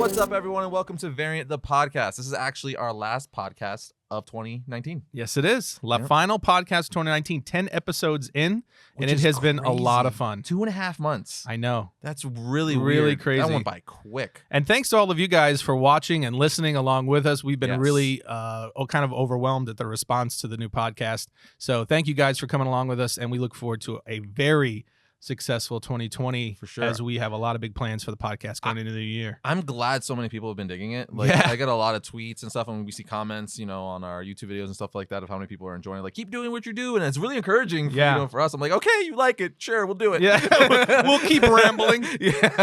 What's up, everyone, and welcome to Variant the Podcast. This is actually our last podcast of 2019. Yes, it is. Final podcast 2019, 10 episodes in, and it has been a lot of fun. 2.5 months. I know. That's really weird. Crazy. That went by quick. And thanks to all of you guys for watching and listening along with us. We've been really kind of overwhelmed at the response to the new podcast. So thank you guys for coming along with us, and we look forward to a very successful 2020 for sure, as we have a lot of big plans for the podcast going into the new year. I'm glad so many people have been digging it. Like, I get a lot of tweets and stuff, and we see comments, on our YouTube videos and stuff like that of how many people are enjoying it. Like, keep doing what you're doing, and it's really encouraging for us. I'm like, okay, you like it, sure, we'll do it. We'll keep rambling.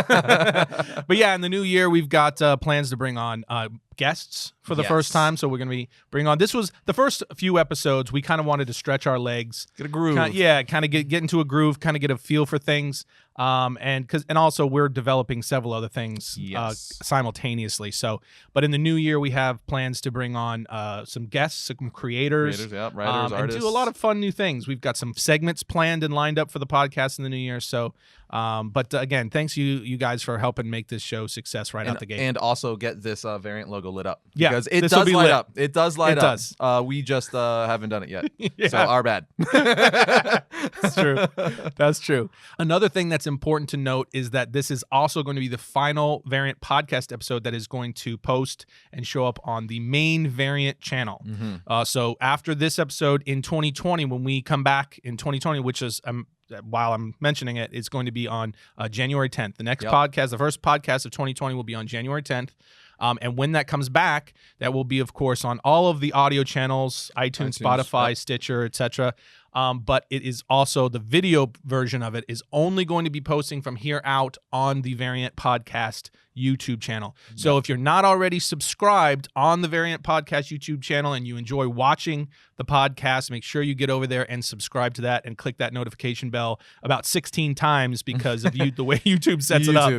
But in the new year, we've got plans to bring on guests for the first time. So we're going to be bringing on, this was the first few episodes, we kind of wanted to stretch our legs, get a groove. Kind of get into a groove, kind of get a feel for things. And also we're developing several other things simultaneously. So, but in the new year, we have plans to bring on some guests, some creators, writers, artists, and do a lot of fun new things. We've got some segments planned and lined up for the podcast in the new year. So, but again, thanks you guys for helping make this show success out the gate, and also get this variant logo lit up. Yeah, because it does light up. It does light up. We just haven't done it yet. So our bad. That's true. That's true. Another thing that's important to note is that this is also going to be the final Variant podcast episode that is going to post and show up on the main Variant channel. So after this episode in 2020, when we come back in 2020, which is while I'm mentioning it, it's going to be on January 10th. The next podcast, the first podcast of 2020, will be on January 10th. And when that comes back, that will be, of course, on all of the audio channels, iTunes, Spotify, Stitcher, etc. But it is also, the video version of it is only going to be posting from here out on the Variant Podcast YouTube channel. So if you're not already subscribed on the Variant Podcast YouTube channel and you enjoy watching the podcast, make sure you get over there and subscribe to that and click that notification bell about 16 times because of the way YouTube sets it up.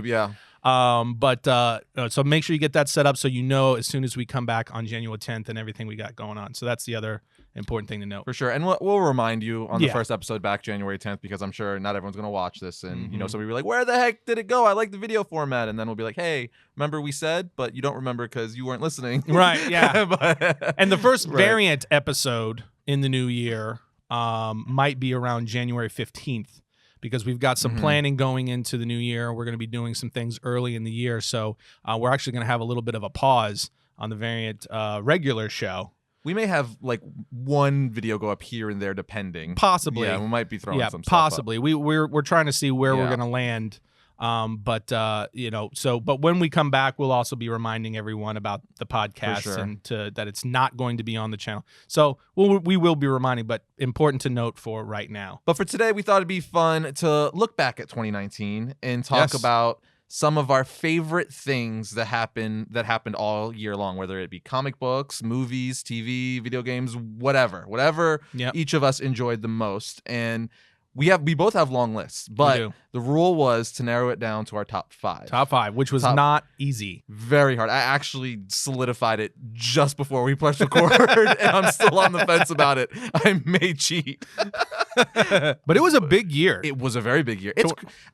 So make sure you get that set up so as soon as we come back on January 10th and everything we got going on. So that's the other important thing to note. For sure. And we'll remind you on the first episode back January 10th, because I'm sure not everyone's going to watch this. And, so we were like, where the heck did it go? I like the video format. And then we'll be like, hey, remember we said, but you don't remember because you weren't listening. Right, yeah. And the first Variant episode in the new year might be around January 15th. Because we've got some planning going into the new year. We're going to be doing some things early in the year. So we're actually going to have a little bit of a pause on the Variant regular show. We may have like one video go up here and there depending. Possibly. Yeah, we might be throwing some possibly. stuff up. We're trying to see where we're going to land. But when we come back, we'll also be reminding everyone about the podcast and that it's not going to be on the channel. So we will be reminding, but important to note for right now. But for today, we thought it'd be fun to look back at 2019 and talk about some of our favorite things that happened all year long, whether it be comic books, movies, TV, video games, whatever each of us enjoyed the most. And we both have long lists, but the rule was to narrow it down to our top 5. Top 5, which was not easy. Very hard. I actually solidified it just before we pressed record, and I'm still on the fence about it. I may cheat. But it was a big year. It was a very big year.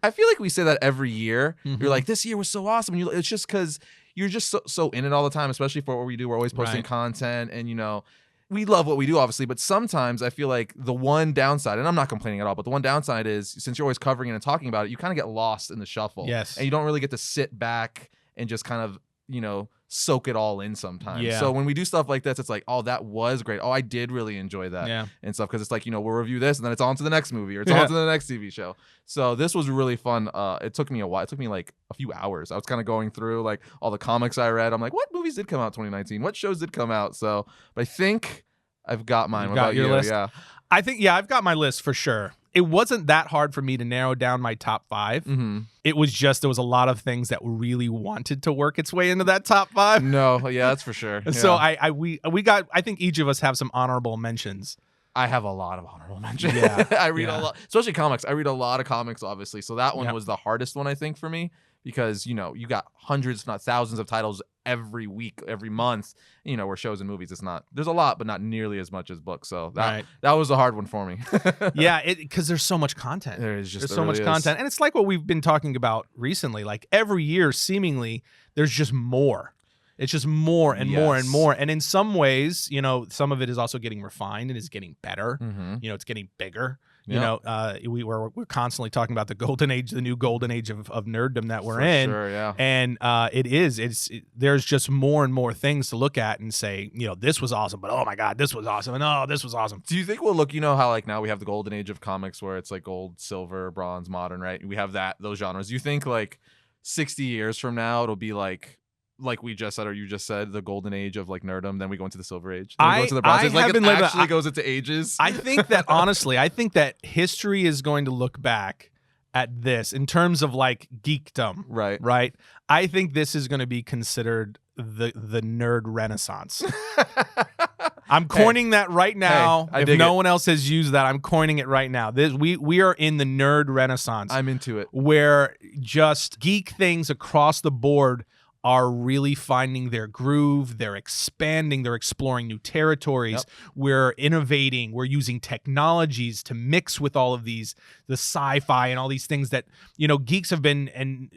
I feel like we say that every year. You're like, this year was so awesome. And it's just because you're just so in it all the time, especially for what we do. We're always posting content, and we love what we do, obviously, but sometimes I feel like the one downside, and I'm not complaining at all, but the one downside is, since you're always covering it and talking about it, you kind of get lost in the shuffle. Yes. And you don't really get to sit back and just kind of, soak it all in sometimes. Yeah. So when we do stuff like this, it's like, oh, that was great. Oh, I did really enjoy that and stuff, because it's like, we'll review this and then it's on to the next movie, or it's on to the next TV show. So this was really fun. It took me a while. It took me like a few hours. I was kind of going through like all the comics I read. I'm like, what movies did come out 2019? What shows did come out? So, but I think I've got mine. What about your you? list? Yeah. I think, I've got my list for sure. It wasn't that hard for me to narrow down my top 5. It was just, there was a lot of things that really wanted to work its way into that top 5. No, yeah, that's for sure. So I think each of us have some honorable mentions. I have a lot of honorable mentions. Yeah. I read a lot, especially comics. I read a lot of comics, obviously. So that one was the hardest one, I think, for me, because, you got hundreds, if not thousands of titles every week, every month. Where shows and movies, there's a lot, but not nearly as much as books. So that was a hard one for me. Yeah, because there's so much content. There's so much content, and it's like what we've been talking about recently. Like every year, seemingly, there's just more. It's just more and more and more. And in some ways, some of it is also getting refined and is getting better. It's getting bigger. We're constantly talking about the golden age, the new golden age of nerddom that we're in. Sure, yeah. And there's just more and more things to look at and say, this was awesome, but oh my God, this was awesome. And oh, this was awesome. Do you think we'll look, how like now we have the golden age of comics where it's like gold, silver, bronze, modern, right? We have those genres. Do you think like 60 years from now, it'll be like we just said, or you just said, the golden age of like nerddom, then we go into the silver age, then we go into the bronze age. Like it actually goes into ages. I think that honestly, history is going to look back at this in terms of like geekdom. Right. I think this is going to be considered the nerd renaissance. I'm coining that right now. If no one else has used that, I'm coining it right now. We are in the nerd renaissance. I'm into it. Where just geek things across the board are really finding their groove. They're expanding. They're exploring new territories. Yep. We're innovating. We're using technologies to mix with all of these, the sci-fi and all these things that, geeks have been and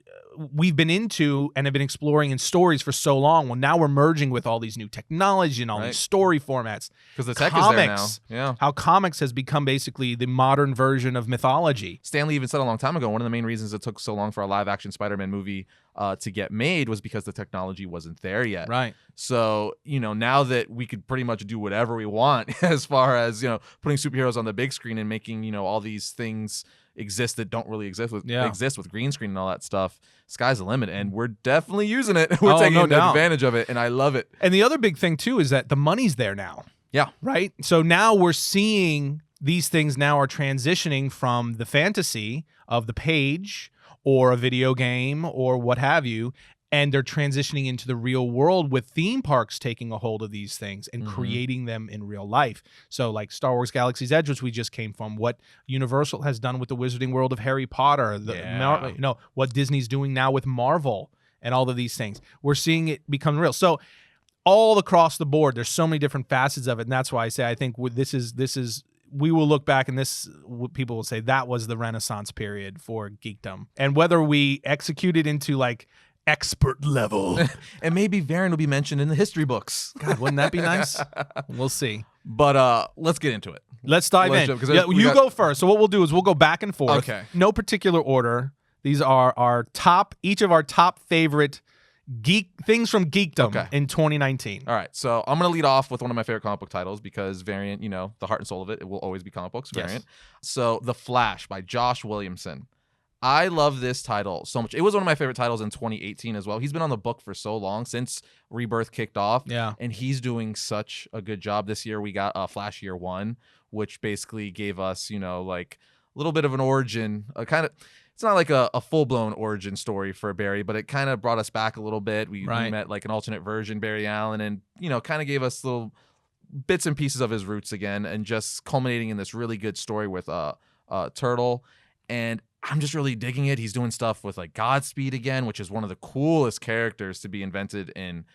we've been into and have been exploring in stories for so long. Well, now we're merging with all these new technology and all these story formats. Because the tech is there now. Yeah. How comics has become basically the modern version of mythology. Stan Lee even said a long time ago, one of the main reasons it took so long for a live-action Spider-Man movie to get made was because the technology wasn't there yet. Right. So, now that we could pretty much do whatever we want as far as, putting superheroes on the big screen and making, all these things exist that don't really exist with green screen and all that stuff, sky's the limit, and we're definitely using it. We're taking advantage of it, and I love it. And the other big thing too is that the money's there now. Yeah. Right? So now we're seeing these things now are transitioning from the fantasy of the page or a video game or what have you, and they're transitioning into the real world with theme parks taking a hold of these things and creating them in real life. So like Star Wars Galaxy's Edge, which we just came from, what Universal has done with the Wizarding World of Harry Potter, what Disney's doing now with Marvel and all of these things. We're seeing it become real. So all across the board, there's so many different facets of it, and that's why I say I think this is we will look back and people will say that was the Renaissance period for geekdom. And whether we execute it into like expert level and maybe Varian will be mentioned in the history books. God, wouldn't that be nice? We'll see. But let's get into it. Let's dive in. You go first. So what we'll do is we'll go back and forth. Okay. No particular order. These are each of our top favorite geek things from geekdom in 2019. All right, so I'm gonna lead off with one of my favorite comic book titles because Variant, the heart and soul of it will always be comic books. Variant. Yes. So The Flash by Josh Williamson. I love this title so much. It was one of my favorite titles in 2018 as well. He's been on the book for so long, since Rebirth kicked off. Yeah. And he's doing such a good job. This year we got Flash Year 1, which basically gave us, like a little bit of an origin, it's not like a full-blown origin story for Barry, but it kind of brought us back a little bit. We met like an alternate version, Barry Allen, and, kind of gave us little bits and pieces of his roots again, and just culminating in this really good story with Turtle. And I'm just really digging it. He's doing stuff with like Godspeed again, which is one of the coolest characters to be invented in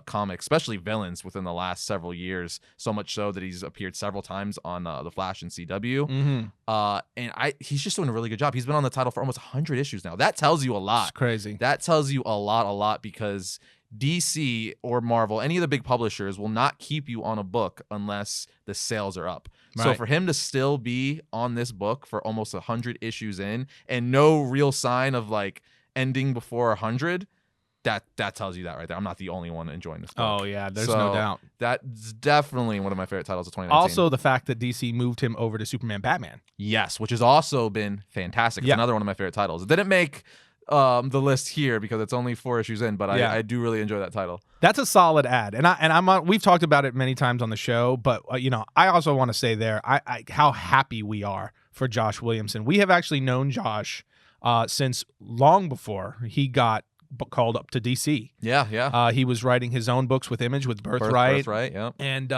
comics, especially villains within the last several years. So much so that he's appeared several times on The Flash and CW. And he's just doing a really good job. He's been on the title for almost 100 issues now. That tells you a lot. It's crazy. That tells you a lot, because DC or Marvel, any of the big publishers, will not keep you on a book unless the sales are up. Right. So for him to still be on this book for almost 100 issues in and no real sign of like ending before 100, that tells you that right there. I'm not the only one enjoying this book. Oh yeah, there's no doubt. That's definitely one of my favorite titles of 2019. Also the fact that DC moved him over to Superman Batman. Yes, which has also been fantastic. It's another one of my favorite titles. It didn't make the list here because it's only 4 issues in, but I do really enjoy that title. That's a solid ad, and we've talked about it many times on the show, but I also want to say how happy we are for Josh Williamson. We have actually known Josh since long before he got called up to DC. He was writing his own books with Image with Birthright. And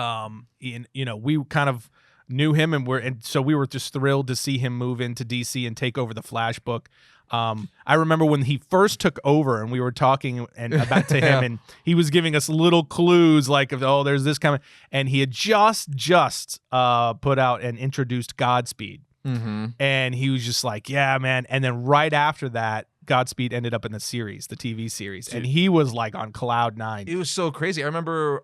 we kind of knew him, and so we were just thrilled to see him move into DC and take over the Flash book. I remember when he first took over and we were talking about to him and he was giving us little clues like, oh, there's this coming. And he had just put out and introduced Godspeed. Mm-hmm. And he was just like, yeah, man. And then right after that, Godspeed ended up in the series, the TV series. Dude. And he was like on cloud 9. It was so crazy. I remember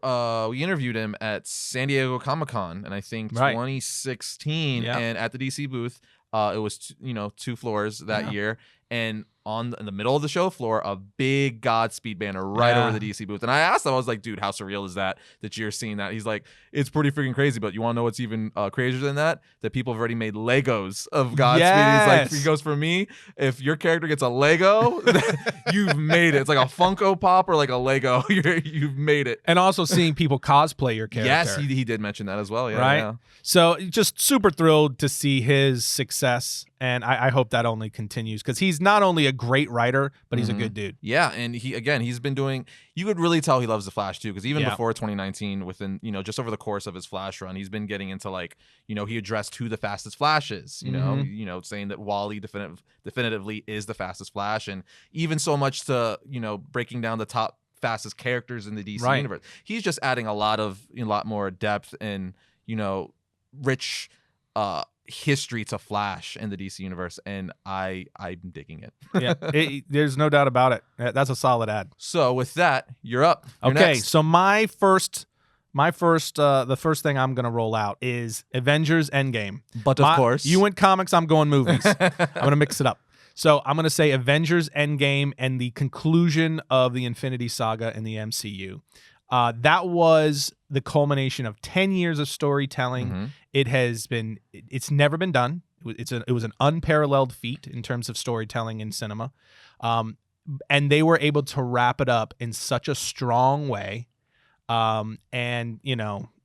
we interviewed him at San Diego Comic-Con, and I think 2016, and at the DC booth, it was 2 floors that year, and in the middle of the show floor, a big Godspeed banner right over the DC booth. And I asked him, I was like, dude, how surreal is that you're seeing that? He's like, it's pretty freaking crazy, but you want to know what's even crazier than that? That people have already made Legos of Godspeed. Yes. He's like, he goes, for me, if your character gets a Lego, you've made it. It's like a Funko Pop or like a Lego. You've made it. And also seeing people cosplay your character. Yes, he did mention that as well. Yeah, right? Yeah. So just super thrilled to see his success. And I hope that only continues because he's not only a great writer, but he's a good dude. Yeah, and he's been doing. You could really tell he loves the Flash too, because even before 2019, within just over the course of his Flash run, he's been getting into like he addressed who the fastest Flash is. Saying that Wally definitively is the fastest Flash, and even so much to breaking down the top fastest characters in the DC universe. He's just adding a lot more depth and rich history to Flash in the DC universe, and I'm digging it. Yeah, there's no doubt about it. That's a solid ad. So with that, you're up. You're okay, next. So the first thing I'm gonna roll out is Avengers Endgame. But of course, you went comics, I'm going movies. I'm gonna mix it up. So I'm gonna say Avengers Endgame and the conclusion of the Infinity Saga in the MCU. That was the culmination of 10 years of storytelling. Mm-hmm. It's never been done. It was an unparalleled feat in terms of storytelling in cinema. And they were able to wrap it up in such a strong way. And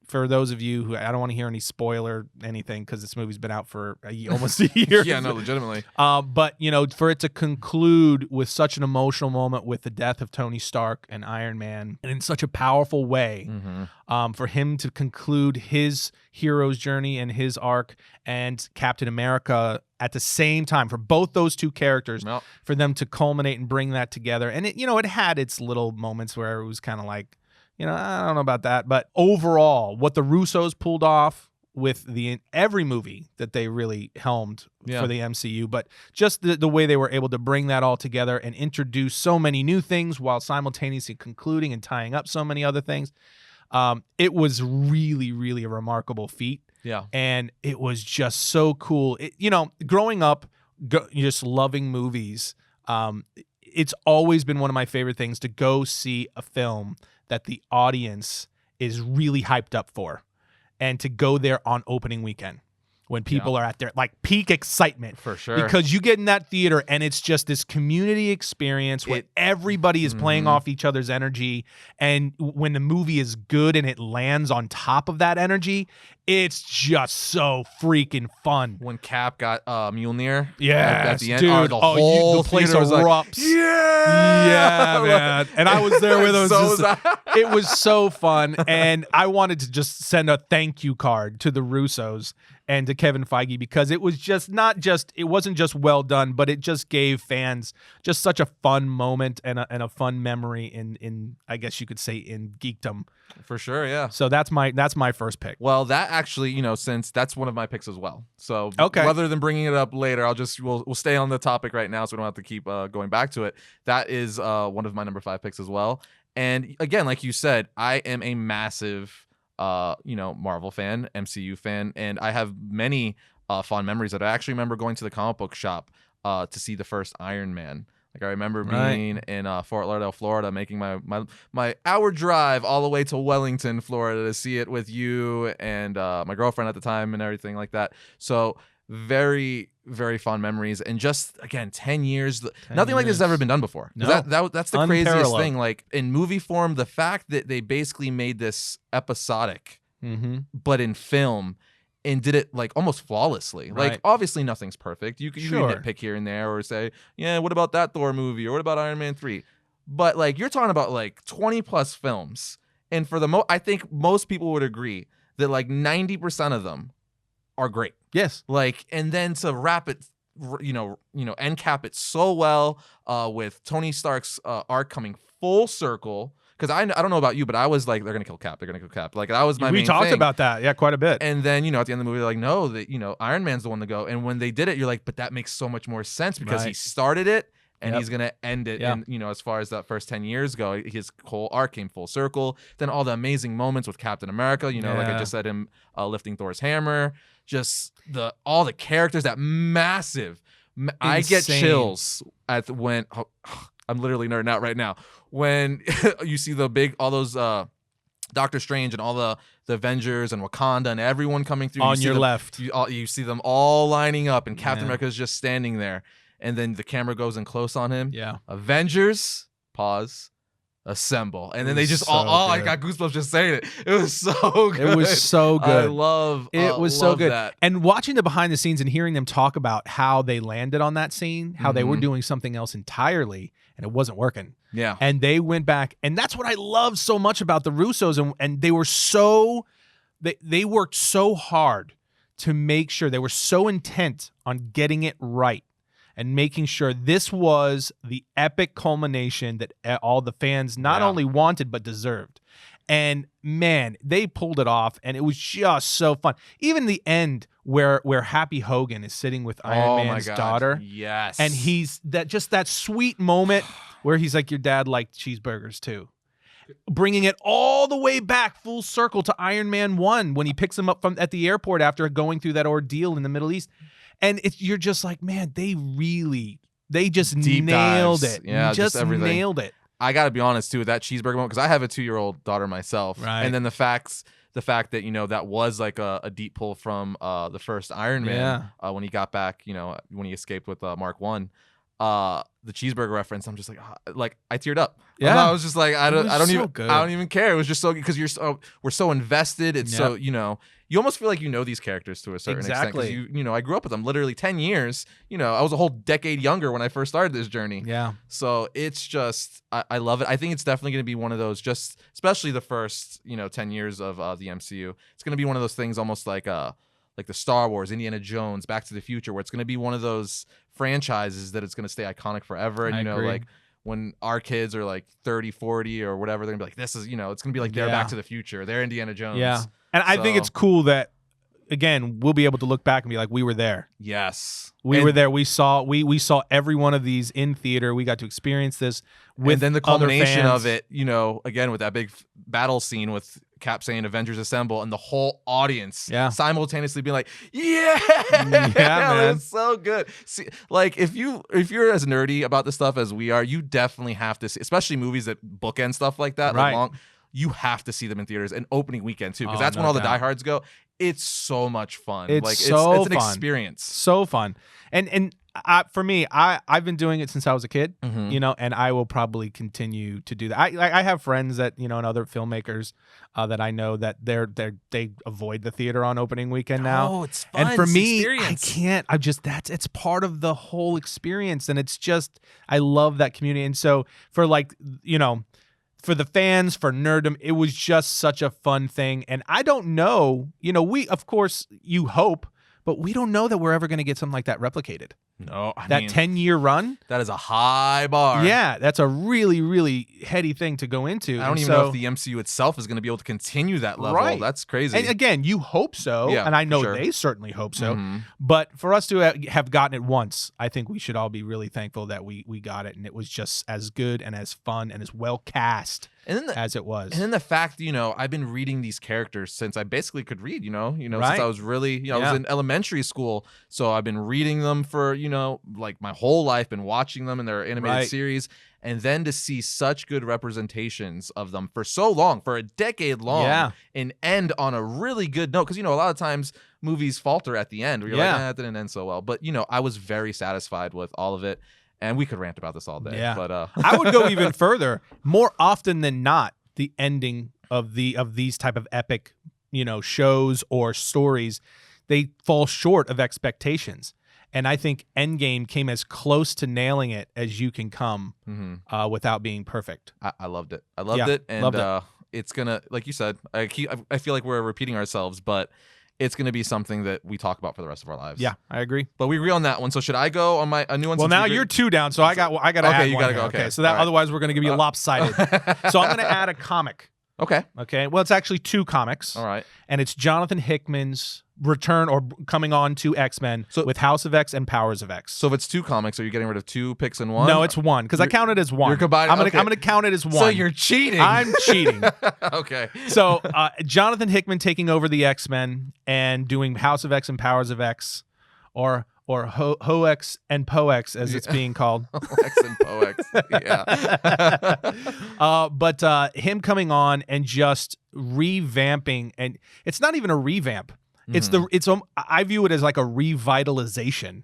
for those of you who, I don't want to hear any spoiler anything because this movie's been out for almost a year. Yeah, no, legitimately. But for it to conclude with such an emotional moment with the death of Tony Stark and Iron Man, and in such a powerful way, for him to conclude his hero's journey and his arc, and Captain America at the same time, for both those two characters, for them to culminate and bring that together. And it had its little moments where it was kind of like, I don't know about that, but overall, what the Russos pulled off with every movie that they really helmed for the MCU, but just the way they were able to bring that all together and introduce so many new things while simultaneously concluding and tying up so many other things, it was really, really a remarkable feat. Yeah, and it was just so cool. Growing up, just loving movies, it's always been one of my favorite things to go see a film that the audience is really hyped up for, and to go there on opening weekend when people are at their like peak excitement. For sure. Because you get in that theater and it's just this community experience where everybody is playing off each other's energy, and when the movie is good and it lands on top of that energy, it's just so freaking fun. When Cap got Mjolnir, at the end, dude, the whole the place theater was erupts. Like, yeah, man. And I was there with him. So it was so fun, and I wanted to just send a thank you card to the Russos and to Kevin Feige, because it was just it wasn't just well done, but it just gave fans just such a fun moment and a fun memory in I guess you could say in geekdom. For sure, yeah. So that's my first pick. Well, that actually, since that's one of my picks as well. So rather than bringing it up later, we'll stay on the topic right now, so we don't have to keep going back to it. That is one of my number 5 picks as well. And again, like you said, I am a massive Marvel fan, MCU fan, and I have many fond memories that I actually remember going to the comic book shop to see the first Iron Man. Like I remember being in Fort Lauderdale, Florida, making my hour drive all the way to Wellington, Florida, to see it with you and my girlfriend at the time and everything like that. So very, very fond memories. And just again, 10 years, nothing like this has ever been done before. No. That's the craziest thing. Like in movie form, the fact that they basically made this episodic, but in film, and did it like almost flawlessly. Right. Like obviously nothing's perfect. You can nitpick here and there or say, yeah, what about that Thor movie or what about Iron Man 3? But like you're talking about like 20 plus films, and for I think most people would agree that like 90% of them are great. Yes. Like, and then to wrap it end cap it so well with Tony Stark's arc coming full circle. Because I don't know about you, but I was like, they're gonna kill Cap. They're gonna kill Cap. Like that was my main thing. We talked about that, yeah, quite a bit. And then at the end of the movie, they're like, no, that Iron Man's the one to go. And when they did it, you're like, but that makes so much more sense because he started it and he's gonna end it. And as far as that first 10 years go, his whole arc came full circle. Then all the amazing moments with Captain America. Like I just said, him lifting Thor's hammer. Just all the characters, that massive. I get chills when. I'm literally nerding out right now. When you see all those Doctor Strange and all the Avengers and Wakanda and everyone coming through. On your left. You see them all lining up and Captain America is just standing there. And then the camera goes in close on him. Yeah. Avengers, pause, assemble. And then they just I got goosebumps just saying it. It was so good. It was so good. I love so good. That. And watching the behind the scenes and hearing them talk about how they landed on that scene, how they were doing something else entirely and it wasn't working. Yeah. And they went back. And that's what I love so much about the Russos. And they were they worked so hard to make sure, they were so intent on getting it right and making sure this was the epic culmination that all the fans not only wanted but deserved. And man, they pulled it off, and it was just so fun. Even the end where Happy Hogan is sitting with Iron Man's daughter. Yes. And he's that sweet moment where he's like, your dad liked cheeseburgers too. Bringing it all the way back full circle to Iron Man 1 when he picks him up at the airport after going through that ordeal in the Middle East. And you're just like, man, they just Deep nailed dives. it. Yeah, just everything. Nailed it. I gotta be honest too with that cheeseburger moment because I have a 2-year-old daughter myself, right. And then the fact that that was like a deep pull from the first Iron Man when he got back, when he escaped with Mark 1, the cheeseburger reference. I'm just like I teared up. Yeah, I was just like I don't even care. It was just so good because we're so invested. It's so you almost feel like these characters to a certain extent because I grew up with them literally 10 years. I was a whole decade younger when I first started this journey. Yeah. So it's just I love it. I think it's definitely going to be one of those, just especially the first 10 years of the MCU. It's going to be one of those things almost like the Star Wars, Indiana Jones, Back to the Future, where it's going to be one of those franchises that it's going to stay iconic forever. And agree. like when our kids are like 30, 40 or whatever, they're gonna be like, this is, it's gonna be like their Back to the Future, their Indiana Jones. Yeah. And I think it's cool that, again, we'll be able to look back and be like, we were there. Yes. We were there. We saw every one of these in theater. We got to experience this with and then the culmination of it, again with that big battle scene with Cap saying Avengers Assemble and the whole audience simultaneously being like, yeah, man. It's so good. See, like if you're as nerdy about this stuff as we are, you definitely have to see, especially movies that bookend stuff like that, right. like you have to see them in theaters and opening weekend too, because that's when all the diehards go. It's so much fun. It's an experience. So fun. And for me, I've been doing it since I was a kid, and I will probably continue to do that. I have friends that, and other filmmakers that I know that they avoid the theater on opening weekend now. Oh, it's fun. And for me, experience. I can't. It's part of the whole experience, and it's just, I love that community. And so for for the fans, for nerddom, it was just such a fun thing. And I don't know, we, of course, you hope, but we don't know that we're ever going to get something like that replicated. No, that 10-year run. That is a high bar. Yeah, that's a really, really heady thing to go into. I don't even know if the MCU itself is going to be able to continue that level. Right. That's crazy. And again, you hope so, and I know they certainly hope so. Mm-hmm. But for us to have gotten it once, I think we should all be really thankful that we got it, and it was just as good and as fun and as well cast as it was. And then the fact, I've been reading these characters since I basically could read, right. since I was really, I was in elementary school. So I've been reading them for, like my whole life, been watching them in their animated series. And then to see such good representations of them for so long, for a decade long, and end on a really good note. Because, a lot of times movies falter at the end where you're like, that didn't end so well. But, I was very satisfied with all of it. And we could rant about this all day. Yeah. But I would go even further. More often than not, the ending of these type of epic, shows or stories, they fall short of expectations. And I think Endgame came as close to nailing it as you can come without being perfect. I loved it. I loved it. And it's gonna, like you said, I feel like we're repeating ourselves, but it's going to be something that we talk about for the rest of our lives. Yeah, I agree. But we agree on that one. So should I go on a new one? Well, now you're 2 down, so I got to okay, add you one gotta here. go. Okay, So that all right. otherwise we're going to give you lopsided. So I'm going to add a comic. Okay. Okay. Well, it's actually 2 comics. All right. And it's Jonathan Hickman's return or coming on to X-Men with House of X and Powers of X. So if it's 2 comics, are you getting rid of 2 picks in one? No, it's 1 because I count it as 1. You're combining. I'm gonna count it as 1. So you're cheating. I'm cheating. Okay. So Jonathan Hickman taking over the X-Men and doing House of X and Powers of X, or Ho-X and Po-X as it's being called. Ho-X and Po-X. Yeah. But him coming on and just revamping, and it's not even a revamp. I view it as like a revitalization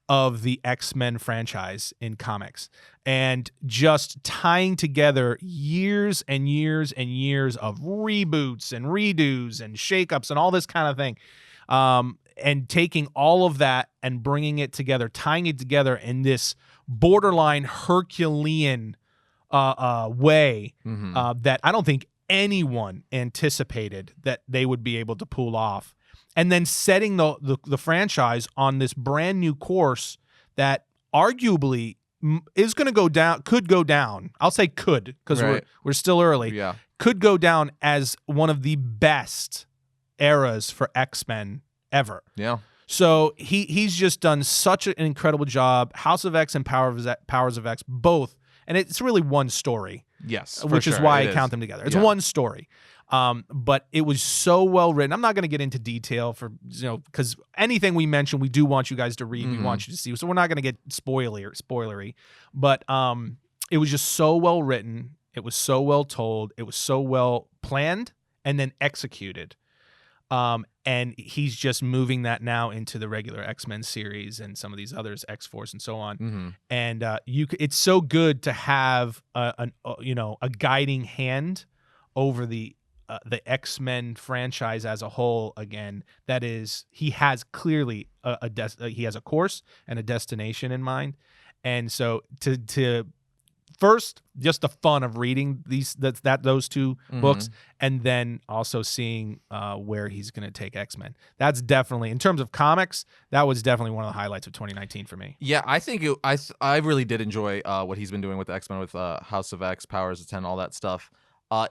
of the X-Men franchise in comics, and just tying together years and years and years of reboots and redos and shakeups and all this kind of thing. And taking all of that and bringing it together, tying it together in this borderline Herculean way that I don't think anyone anticipated that they would be able to pull off. And then setting the franchise on this brand new course that arguably is going to go down, could go down. I'll say could, because we're still early. Yeah. Could go down as one of the best eras for X-Men ever. Yeah. So he's just done such an incredible job. House of X and Powers of X, both. And it's really one story. Yes. Which is why I count them together. It's one story. But it was so well written. I'm not going to get into detail because anything we mention, we do want you guys to read. We want you to see. So we're not going to get spoilery. But it was just so well written. It was so well told. It was so well planned and then executed. And he's just moving that now into the regular X-Men series and some of these others, X-Force and so on. And it's so good to have a guiding hand over the X-Men franchise as a whole again. That is, he has clearly he has a course and a destination in mind. And so to first, just the fun of reading those 2 books, and then also seeing where he's going to take X-Men. That's definitely, in terms of comics, that was definitely one of the highlights of 2019 for me. Yeah, I think I really did enjoy what he's been doing with X-Men, with House of X, Powers of 10, all that stuff.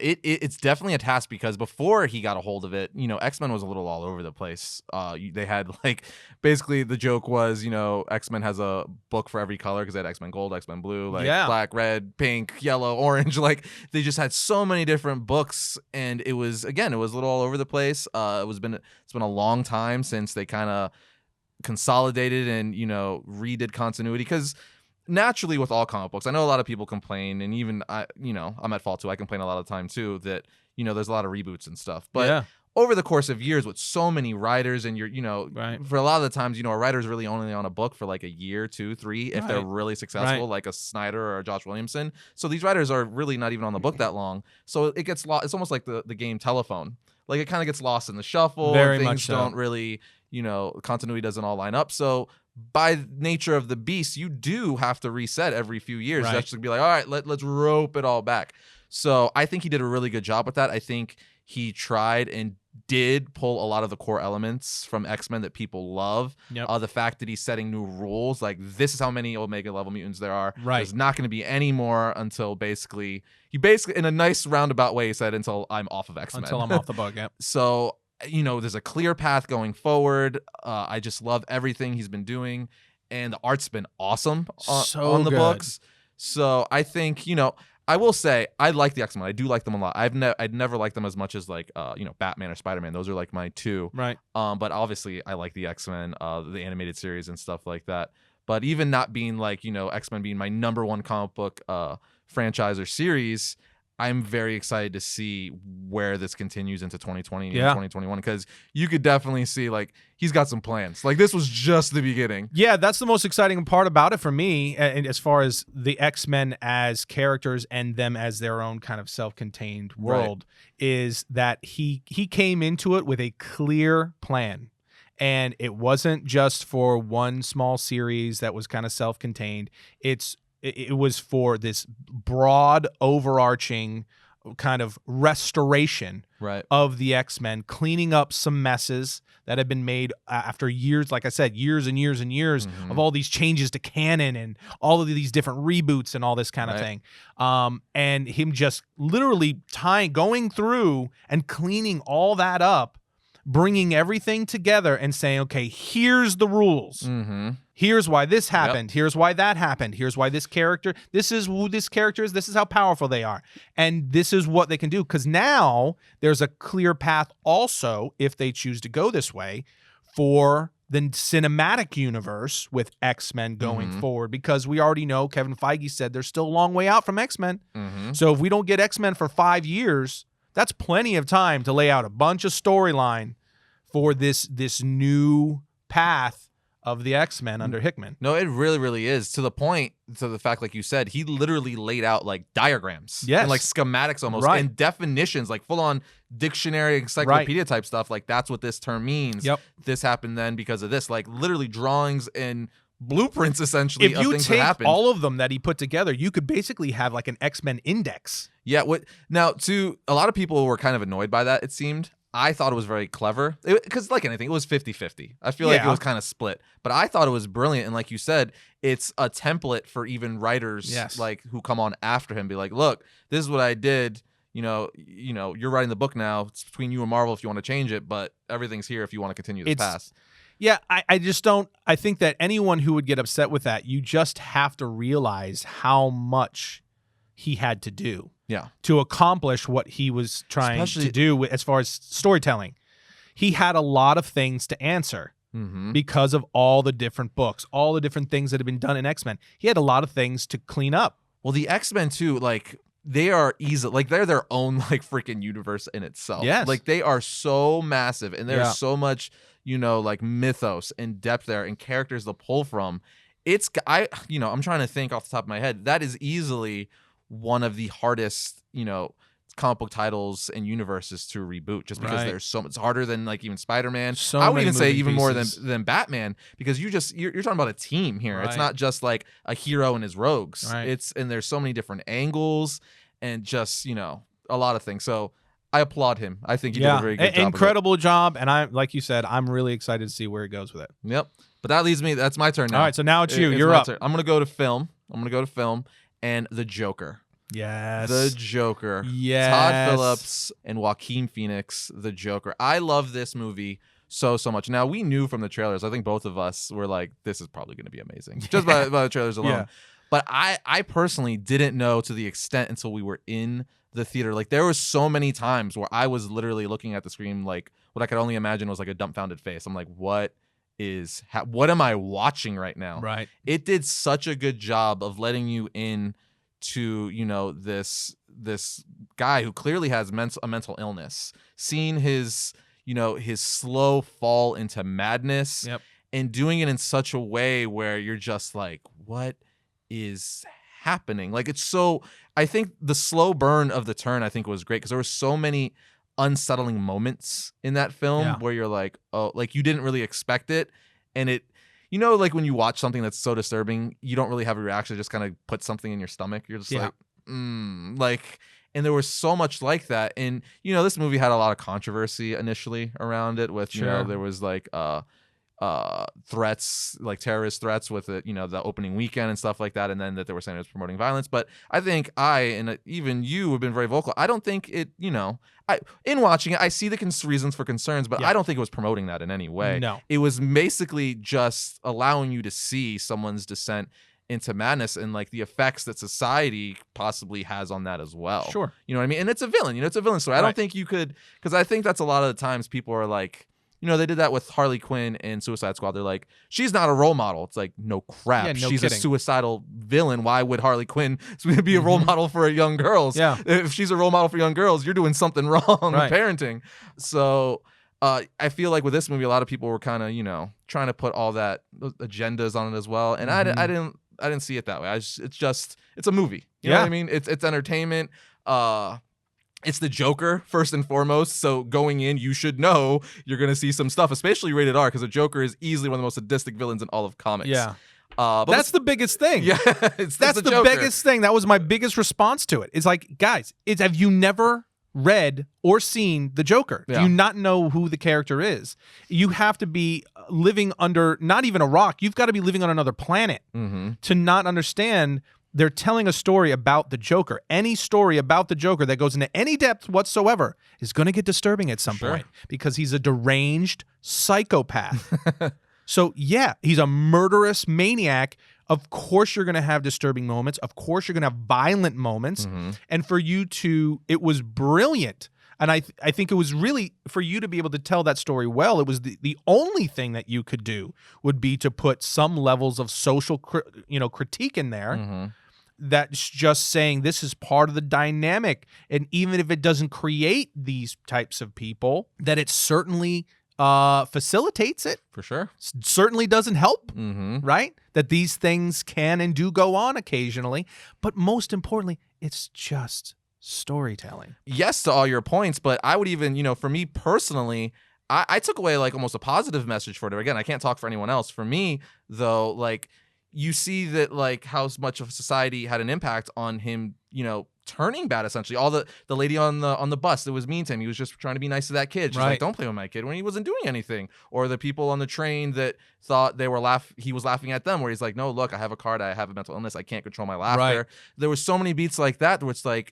It's definitely a task because before he got a hold of it, X-Men was a little all over the place. They had basically the joke was, X-Men has a book for every color because they had X-Men Gold, X-Men Blue, black, red, pink, yellow, orange. They just had so many different books, and it was a little all over the place. It's been a long time since they kind of consolidated and redid continuity, because naturally with all comic books, I know a lot of people complain, and even I'm at fault too. I complain a lot of the time too that there's a lot of reboots and stuff. But over the course of years, with so many writers, and for a lot of the times, a writer's really only on a book for like a year, 2, 3, if they're really successful, like a Snyder or a Josh Williamson. So these writers are really not even on the book that long. So it gets lost. It's almost like the game Telephone. Like it kind of gets lost in the shuffle. Very things much so. Don't really, continuity doesn't all line up. So by nature of the beast, you do have to reset every few years just to be like, all right, let's rope it all back. So I think he did a really good job with that. I think he tried and did pull a lot of the core elements from X-Men that people love. The fact that he's setting new rules, like this is how many Omega level mutants there are. There's not going to be any more until he basically in a nice roundabout way, he said, until I'm off of X-Men. Until I'm off the book, So there's a clear path going forward. I just love everything he's been doing, and the art's been awesome on the books. So I think, I will say I like the X-Men. I do like them a lot. I'd never liked them as much as Batman or Spider-Man. Those are like my 2. Right. But obviously I like the X-Men, the animated series and stuff like that. But even not being X-Men being my number 1 comic book franchise or series, I'm very excited to see where this continues into 2020 and 2021, because you could definitely see he's got some plans. This was just the beginning. Yeah, that's the most exciting part about it for me, and as far as the X-Men as characters and them as their own kind of self-contained world, is that he came into it with a clear plan. And it wasn't just for one small series that was kind of self-contained. It was for this broad, overarching kind of restoration right. of the X-Men, cleaning up some messes that have been made after years, like I said, years and years and years of all these changes to canon and all of these different reboots and all this kind of thing. And him just literally going through and cleaning all that up, bringing everything together and saying, okay, here's the rules. Here's why this happened. Here's why that happened. Here's why this is who this character is. This is how powerful they are. And this is what they can do. Because now there's a clear path also, if they choose to go this way, for the cinematic universe with X-Men going forward. Because we already know, Kevin Feige said there's still a long way out from X-Men. So if we don't get X-Men for 5 years, that's plenty of time to lay out a bunch of storyline for this new path of the X-Men under Hickman. No, it really, really is. To the fact, like you said, he literally laid out like diagrams and like schematics almost and definitions, like full on dictionary, encyclopedia type stuff. Like, that's what this term means. This happened then because of this. Like, literally drawings and blueprints, essentially. If you take all of them that he put together, you could basically have like an X-Men index. Yeah. Now, a lot of people were kind of annoyed by that, it seemed. I thought it was very clever because, like anything, it was 50-50. I feel like it was kind of split, but I thought it was brilliant. And like you said, it's a template for even writers like who come on after him. Be like, look, this is what I did. You're writing the book now. It's between you and Marvel if you want to change it, but everything's here if you want to continue this path. Yeah, I just don't. I think that anyone who would get upset with that, you just have to realize how much he had to do. To accomplish what he was trying to do as far as storytelling. He had a lot of things to answer because of all the different books, all the different things that have been done in X-Men. He had a lot of things to clean up. Well, the X-Men too, like, they are they're their own like freaking universe in itself. Like, they are so massive and there's so much, like mythos and depth there and characters to pull from. I'm trying to think off the top of my head. That is easily one of the hardest, comic book titles and universes to reboot, just because there's so much harder than like even Spider-Man. I would even say even more than Batman, because you're talking about a team here. It's not just like a hero and his rogues. And there's so many different angles and just, a lot of things. So I applaud him. I think he did a very good job. Incredible job. And like you said, I'm really excited to see where he goes with it. But that leads me, that's my turn now. All right, so now you're up. I'm going to go to film. And the Joker. Yes. The Joker. Yes. Todd Phillips and Joaquin Phoenix, the Joker. I love this movie so much. Now, we knew from the trailers, I think both of us were like, this is probably going to be amazing. Just by the trailers alone. But I personally didn't know to the extent until we were in the theater. Like, there were so many times where I was literally looking at the screen, like, what I could only imagine was like a dumbfounded face. I'm like, what am I watching right now? It did such a good job of letting you in to, this guy who clearly has a mental illness, seeing his slow fall into madness and doing it in such a way where you're just like, what is happening? Like, I think the slow burn of the turn, I think, was great because there were so many unsettling moments in that film where you're like, oh, like, you didn't really expect it, and it, like when you watch something that's so disturbing, you don't really have a reaction, just kind of put something in your stomach. You're just like, like, and there was so much like that. And this movie had a lot of controversy initially around it with there was like threats, like terrorist threats with it, the opening weekend and stuff like that, and then that they were saying it was promoting violence. But I think and even you have been very vocal. I don't think it, in watching it, I see the reasons for concerns, but I don't think it was promoting that in any way. No, it was basically just allowing you to see someone's descent into madness and like the effects that society possibly has on that as well. Sure, you know what I mean? And it's a villain. It's a villain story. I don't think you could, because I think that's a lot of the times people are like, they did that with Harley Quinn in Suicide Squad. They're like, she's not a role model. It's like, no crap. Yeah, she's kidding. A suicidal villain. Why would Harley Quinn be a role model for young girls? If she's a role model for young girls, you're doing something wrong parenting. So I feel like with this movie, a lot of people were kind of, trying to put all those agendas on it as well. And I didn't see it that way. It's a movie. You know what I mean? It's entertainment. It's the Joker first and foremost. So going in, you should know you're going to see some stuff, especially rated R, because the Joker is easily one of the most sadistic villains in all of comics. But that's the biggest thing. That's the biggest thing. That was my biggest response to it. It's like, guys, have you never read or seen the Joker? Yeah. Do you not know who the character is? You have to be living under not even a rock. You've got to be living on another planet to not understand they're telling a story about the Joker. Any story about the Joker that goes into any depth whatsoever is going to get disturbing at some point because he's a deranged psychopath. So, yeah, he's a murderous maniac. Of course you're going to have disturbing moments. Of course you're going to have violent moments. And for you to, it was brilliant. And I think it was really, for you to be able to tell that story well, it was the only thing that you could do would be to put some levels of social critique in there. That's just saying this is part of the dynamic. And even if it doesn't create these types of people, that it certainly facilitates it. For sure. Certainly doesn't help, right? That these things can and do go on occasionally. But most importantly, it's just storytelling. Yes to all your points, but I would even, for me personally, I took away like almost a positive message for it. Again, I can't talk for anyone else. For me, though, like you see that like how much of society had an impact on him, turning bad essentially. All the lady on the bus that was mean to him, he was just trying to be nice to that kid. She's like, don't play with my kid, when he wasn't doing anything. Or the people on the train that thought he was laughing at them, where he's like, no, look, I have a card, I have a mental illness, I can't control my laughter. There were so many beats like that where it's like,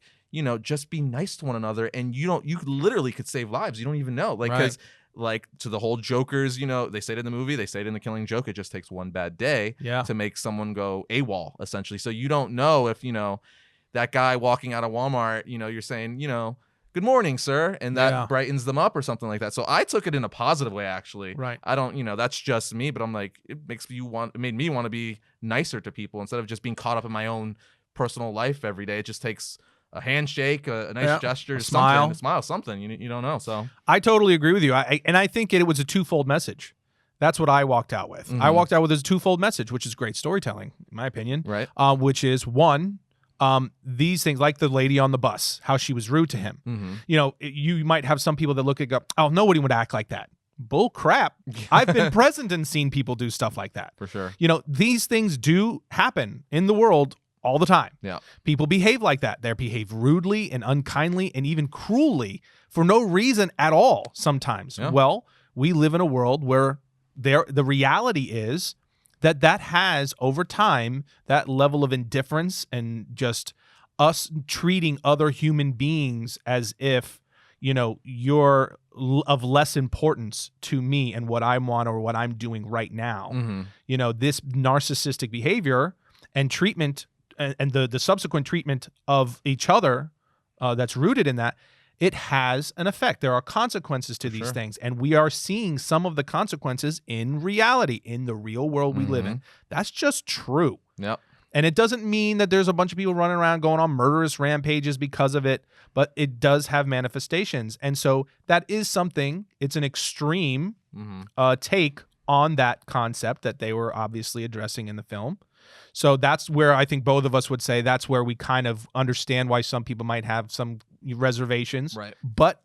just be nice to one another, and you literally could save lives. You don't even know, like, because like to the whole Jokers, they say it in the movie, they say it in The Killing Joke, it just takes one bad day to make someone go AWOL essentially. So you don't know if that guy walking out of Walmart, you're saying, good morning, sir, and that brightens them up or something like that. So I took it in a positive way, actually. I don't, that's just me, but I'm like, it made me want to be nicer to people instead of just being caught up in my own personal life every day. It just takes a handshake, a nice gesture, a smile, something. You don't know. So I totally agree with you. I think it was a twofold message. That's what I walked out with. I walked out with a twofold message, which is great storytelling, in my opinion. Which is one, these things like the lady on the bus, how she was rude to him. You might have some people that look at go, oh, nobody would act like that. Bull crap. I've been present and seen people do stuff like that. For sure. These things do happen in the world all the time. People behave like that. They behave rudely and unkindly and even cruelly for no reason at all sometimes. Well, we live in a world where the reality is that has, over time, that level of indifference and just us treating other human beings as if, you're of less importance to me and what I want or what I'm doing right now. This narcissistic behavior and treatment and the subsequent treatment of each other that's rooted in that, it has an effect. There are consequences to these things, and we are seeing some of the consequences in reality, in the real world we live in. That's just true. And it doesn't mean that there's a bunch of people running around going on murderous rampages because of it, but it does have manifestations. And so that is something, it's an extreme take on that concept that they were obviously addressing in the film. So that's where I think both of us would say that's where we kind of understand why some people might have some reservations. But,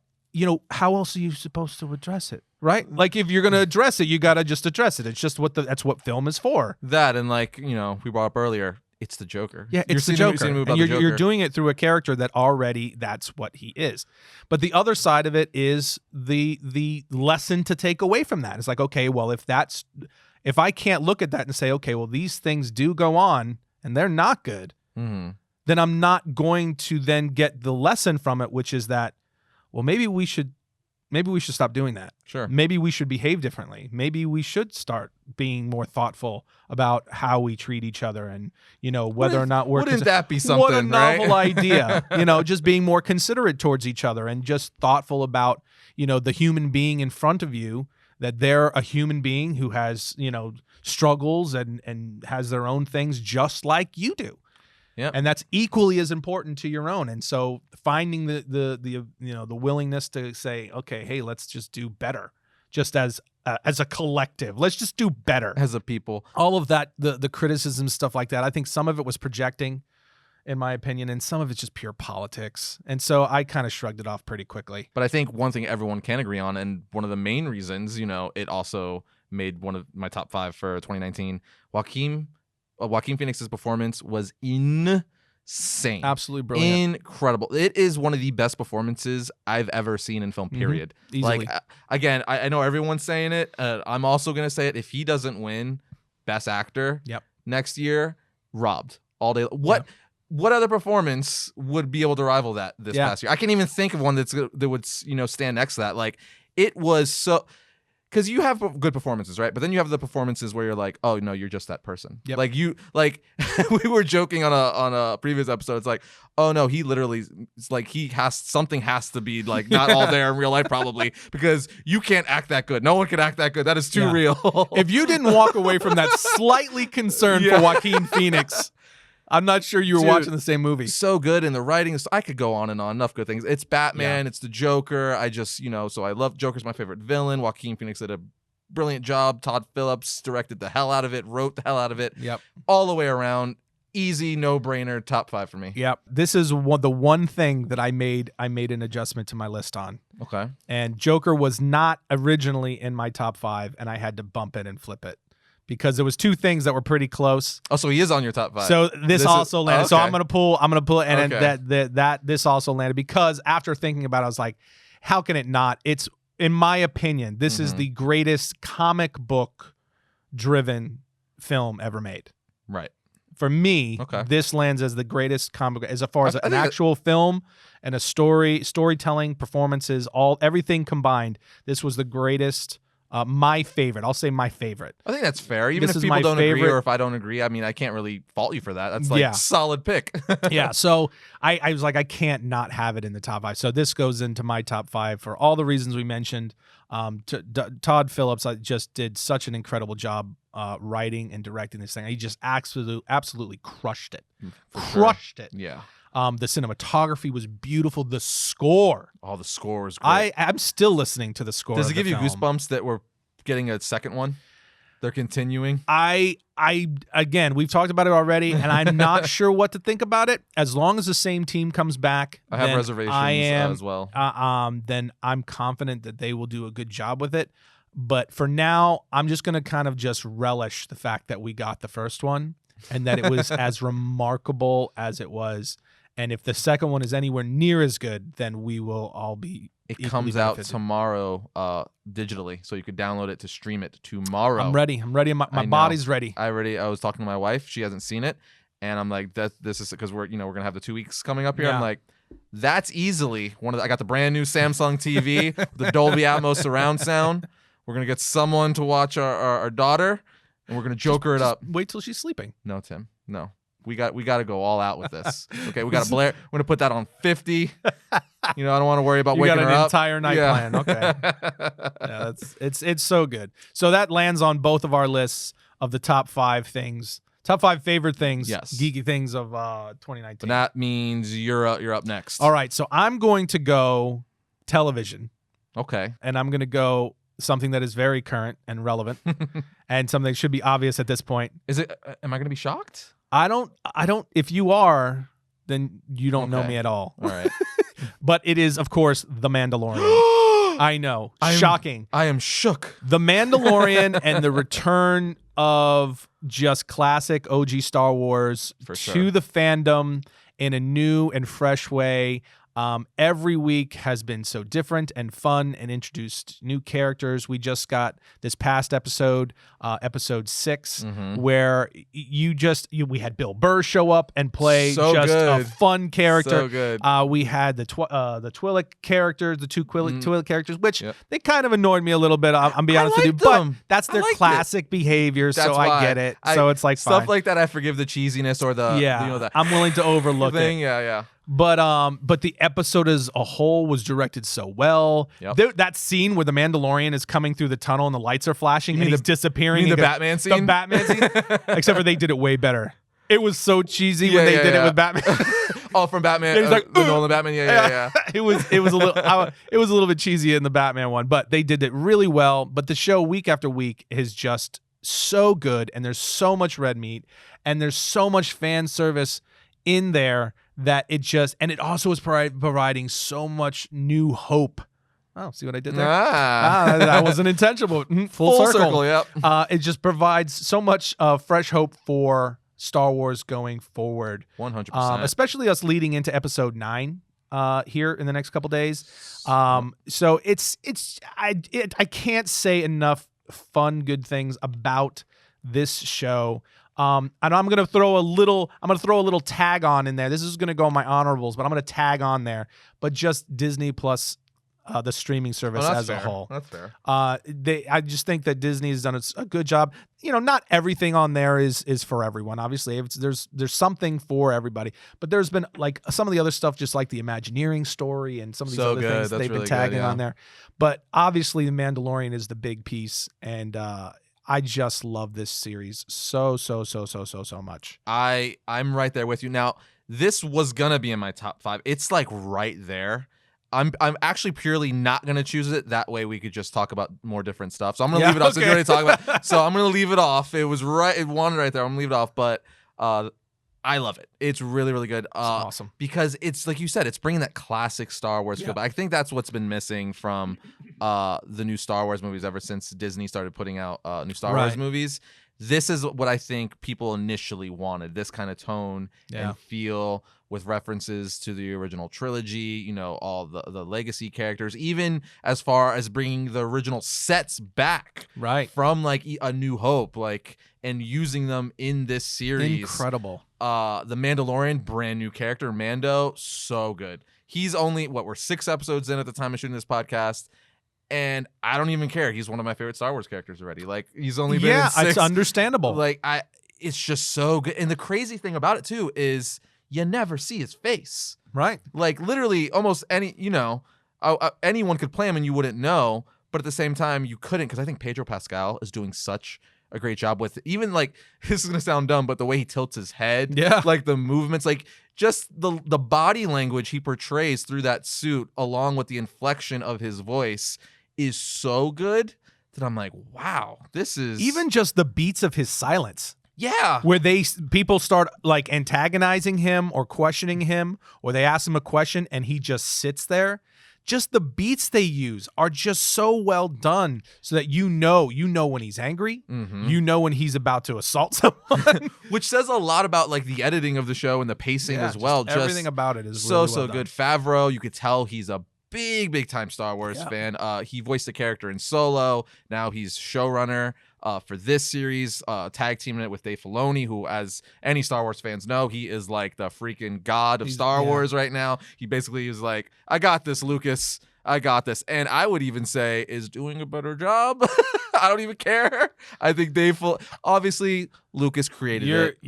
how else are you supposed to address it? Right? Like if you're going to address it, you got to just address it. It's just that's what film is for. That and like, we brought up earlier, it's the Joker. Yeah, it's the Joker. And you're doing it through a character that already that's what he is. But the other side of it is the lesson to take away from that. It's like, okay, well, if I can't look at that and say, okay, well, these things do go on and they're not good, then I'm not going to then get the lesson from it, which is that, well, maybe we should stop doing that. Maybe we should behave differently. Maybe we should start being more thoughtful about how we treat each other and, whether or not we're... Wouldn't that be something, what a novel idea. Just being more considerate towards each other and just thoughtful about, the human being in front of you, that they're a human being who has, struggles and has their own things just like you do. And that's equally as important to your own. And so finding the willingness to say, okay, hey, let's just do better, just as a collective. Let's just do better as a people. All of that, the criticism, stuff like that. I think some of it was projecting, in my opinion, and some of it's just pure politics. And so I kind of shrugged it off pretty quickly. But I think one thing everyone can agree on, and one of the main reasons, it also made one of my top 5 for 2019, Joaquin Phoenix's performance was insane. Absolutely brilliant. Incredible. It is one of the best performances I've ever seen in film, period. Easily. Like, again, I know everyone's saying it. I'm also going to say it. If he doesn't win Best Actor next year, robbed all day. What other performance would be able to rival that this past year? I can't even think of one that would stand next to that. Like, it was so... Because you have good performances, right? But then you have the performances where you're like, oh no, you're just that person. Like we were joking on a previous episode. It's like, oh no, he literally, it's like something has to be like not all there in real life probably, because you can't act that good. No one can act that good. That is too real. If you didn't walk away from that slightly concerned for Joaquin Phoenix, I'm not sure you were watching the same movie. So good, and the writing is, I could go on and on. Enough good things. It's Batman, it's the Joker. I just, so I love Joker's my favorite villain. Joaquin Phoenix did a brilliant job. Todd Phillips directed the hell out of it, wrote the hell out of it. All the way around. Easy, no-brainer, top 5 for me. This is the one thing that I made an adjustment to my list on. Okay. And Joker was not originally in my top 5, and I had to bump it and flip it, because there was 2 things that were pretty close. Oh, so he is on your top 5. So this also landed. Okay. So I'm gonna pull it, and then this also landed, because after thinking about it, I was like, how can it not? It's, in my opinion, this is the greatest comic book driven film ever made. Right. For me, this lands as the greatest comic, as far as an actual film and a storytelling, performances, everything combined. This was the greatest. My favorite. I'll say my favorite. I think that's fair. Even if people don't agree, or if I don't agree, I mean, I can't really fault you for that. That's like solid pick. So I was like, I can't not have it in the top 5. So this goes into my top 5 for all the reasons we mentioned. Todd Phillips just did such an incredible job writing and directing this thing. He just absolutely crushed it. Crushed it. Yeah. The cinematography was beautiful. The score. Oh, the score was great. I'm still listening to the score. Does it give you goosebumps that we're getting a second one? They're continuing. Again, we've talked about it already, and I'm not sure what to think about it. As long as the same team comes back, I have reservations as well. Then I'm confident that they will do a good job with it. But for now, I'm just going to kind of just relish the fact that we got the first one, and that it was as remarkable as it was. And if the second one is anywhere near as good, then we will all be. It comes out tomorrow digitally, so you could download it to stream it tomorrow. I'm ready. My body's ready. I was talking to my wife. She hasn't seen it, and I'm like, this is because we're gonna have the 2 weeks coming up here. I'm like, that's easily one of I got the brand new Samsung TV, the Dolby Atmos surround sound. We're gonna get someone to watch our daughter, and we're gonna Joker it up. Wait till she's sleeping. No, Tim. No. We got to go all out with this. Okay, we got to Blair. We're gonna put that on 50. I don't want to worry about waking her up. You got an entire night plan. Okay. It's so good. So that lands on both of our lists of the top 5 things, top 5 favorite things, geeky things of 2019. And that means you're up next. All right. So I'm going to go television. Okay. And I'm going to go something that is very current and relevant, and something that should be obvious at this point. Is it? Am I going to be shocked? I don't. If you are, then you don't know me at all. All right. But it is, of course, The Mandalorian. I know. Shocking. I am shook. The Mandalorian and the return of just classic OG Star Wars to the fandom in a new and fresh way. Every week has been so different and fun, and introduced new characters. We just got this past episode, episode 6, where we had Bill Burr show up and play a fun character. So good. We had the Twi'lek characters, the 2 Twi'lek characters, which they kind of annoyed me a little bit. I'll be honest with you, but that's their classic behavior, so I get it. So it's like stuff fine. like that. I forgive the cheesiness or the I'm willing to overlook it. Yeah. But the episode as a whole was directed so well. Yep. That scene where the Mandalorian is coming through the tunnel and the lights are flashing and he's disappearing. The Batman scene? The Batman scene? Except for they did it way better. It was so cheesy when they did it with Batman. Oh, from Batman. He's like, the Nolan Batman. Yeah. It was a little bit cheesy in the Batman one, but they did it really well. But the show week after week is just so good, and there's so much red meat, and there's so much fan service in there that it also is providing so much new hope. Oh, see what I did there? That wasn't intentional. Full circle. Yep. It just provides so much fresh hope for Star Wars going forward. 100%. Especially us leading into episode 9 here in the next couple days. So I can't say enough fun, good things about this show. And I'm gonna throw a little tag on in there. This is gonna go on my honorables, but I'm gonna tag on there. But just Disney plus the streaming service as a whole. That's fair. I just think that Disney has done a good job. Not everything on there is for everyone. Obviously, there's something for everybody. But there's been like some of the other stuff, just like the Imagineering story and some of these other things they've been tagging on there. But obviously, The Mandalorian is the big piece, and I just love this series so much. I'm right there with you. Now, this was gonna be in my top 5. It's like right there. I'm actually purely not gonna choose it. That way we could just talk about more different stuff. So I'm gonna leave it off. Okay. So you're already talking about. So I'm gonna leave it off. It was right. It wanted right there. I'm gonna leave it off. But I love it. It's really, really good. Awesome. Because it's like you said, it's bringing that classic Star Wars feel. But I think that's what's been missing from the new Star Wars movies ever since Disney started putting out new Star Wars movies. This is what I think people initially wanted, this kind of tone and feel with references to the original trilogy, all the legacy characters, even as far as bringing the original sets back from like A New Hope, and using them in this series. Incredible. The Mandalorian, brand new character, Mando, so good. He's only, we're 6 episodes in at the time of shooting this podcast. And I don't even care. He's one of my favorite Star Wars characters already. He's only been in 6. It's understandable. It's just so good. And the crazy thing about it too is you never see his face. Right. Literally, almost anyone could play him and you wouldn't know. But at the same time, you couldn't, because I think Pedro Pascal is doing such a great job with it. Even this is gonna sound dumb, but the way he tilts his head, the movements, just the body language he portrays through that suit, along with the inflection of his voice, is so good that I'm like, wow, this is even just the beats of his silence. Yeah. Where people start antagonizing him or questioning him, or they ask him a question and he just sits there. Just the beats they use are just so well done, so that you know when he's angry, when he's about to assault someone, which says a lot about the editing of the show and the pacing as well. Just everything about it is so really well good. Favreau, you could tell he's a big time Star Wars fan. He voiced the character in Solo. Now he's showrunner for this series, tag teaming it with Dave Filoni, who, as any Star Wars fans know, he is the freaking god of Star Wars right now. He basically is I got this, Lucas. I got this. And I would even say is doing a better job. I don't even care. I think obviously Lucas created it.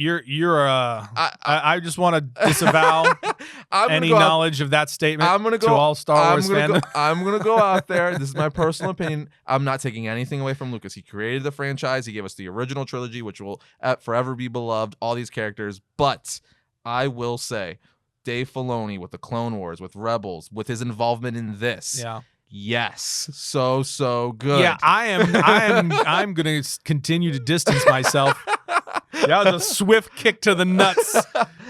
I just want to disavow any knowledge of that statement. I'm gonna go, to all Star Wars fans. I'm going to go out there. This is my personal opinion. I'm not taking anything away from Lucas. He created the franchise. He gave us the original trilogy, which will forever be beloved, all these characters. But I will say, Dave Filoni with the Clone Wars, with Rebels, with his involvement in this. Yeah. Yes. So good. Yeah, I'm going to continue to distance myself. That was a swift kick to the nuts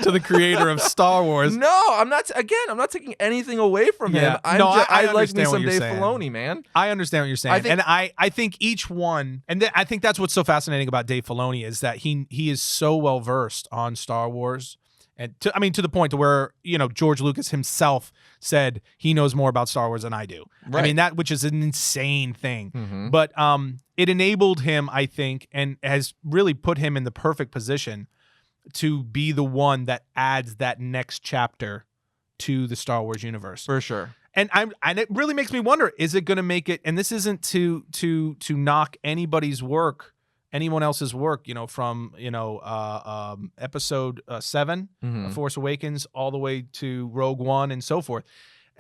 to the creator of Star Wars. No, I'm not. Again, I'm not taking anything away from him. I like me some Dave Filoni, man. I understand what you're saying. I think each one, and I think that's what's so fascinating about Dave Filoni, is that he is so well versed on Star Wars. And to the point to where, George Lucas himself said he knows more about Star Wars than I do. Right. That, which is an insane thing. Mm-hmm. But it enabled him, I think, and has really put him in the perfect position to be the one that adds that next chapter to the Star Wars universe. For sure. And it really makes me wonder, is it going to make it, and this isn't to knock anybody's work, anyone else's work, from episode 7, Force Awakens, all the way to Rogue One and so forth.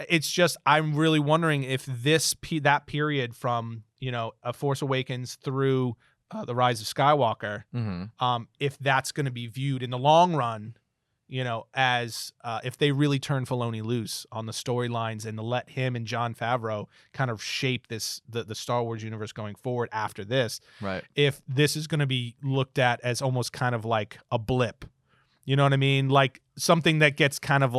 It's just, I'm really wondering if that period from A Force Awakens through The Rise of Skywalker, if that's going to be viewed in the long run, as if they really turn Filoni loose on the storylines and to let him and Jon Favreau kind of shape the Star Wars universe going forward after this. Right. If this is going to be looked at as almost kind of like a blip, you know what I mean? Like something that gets kind of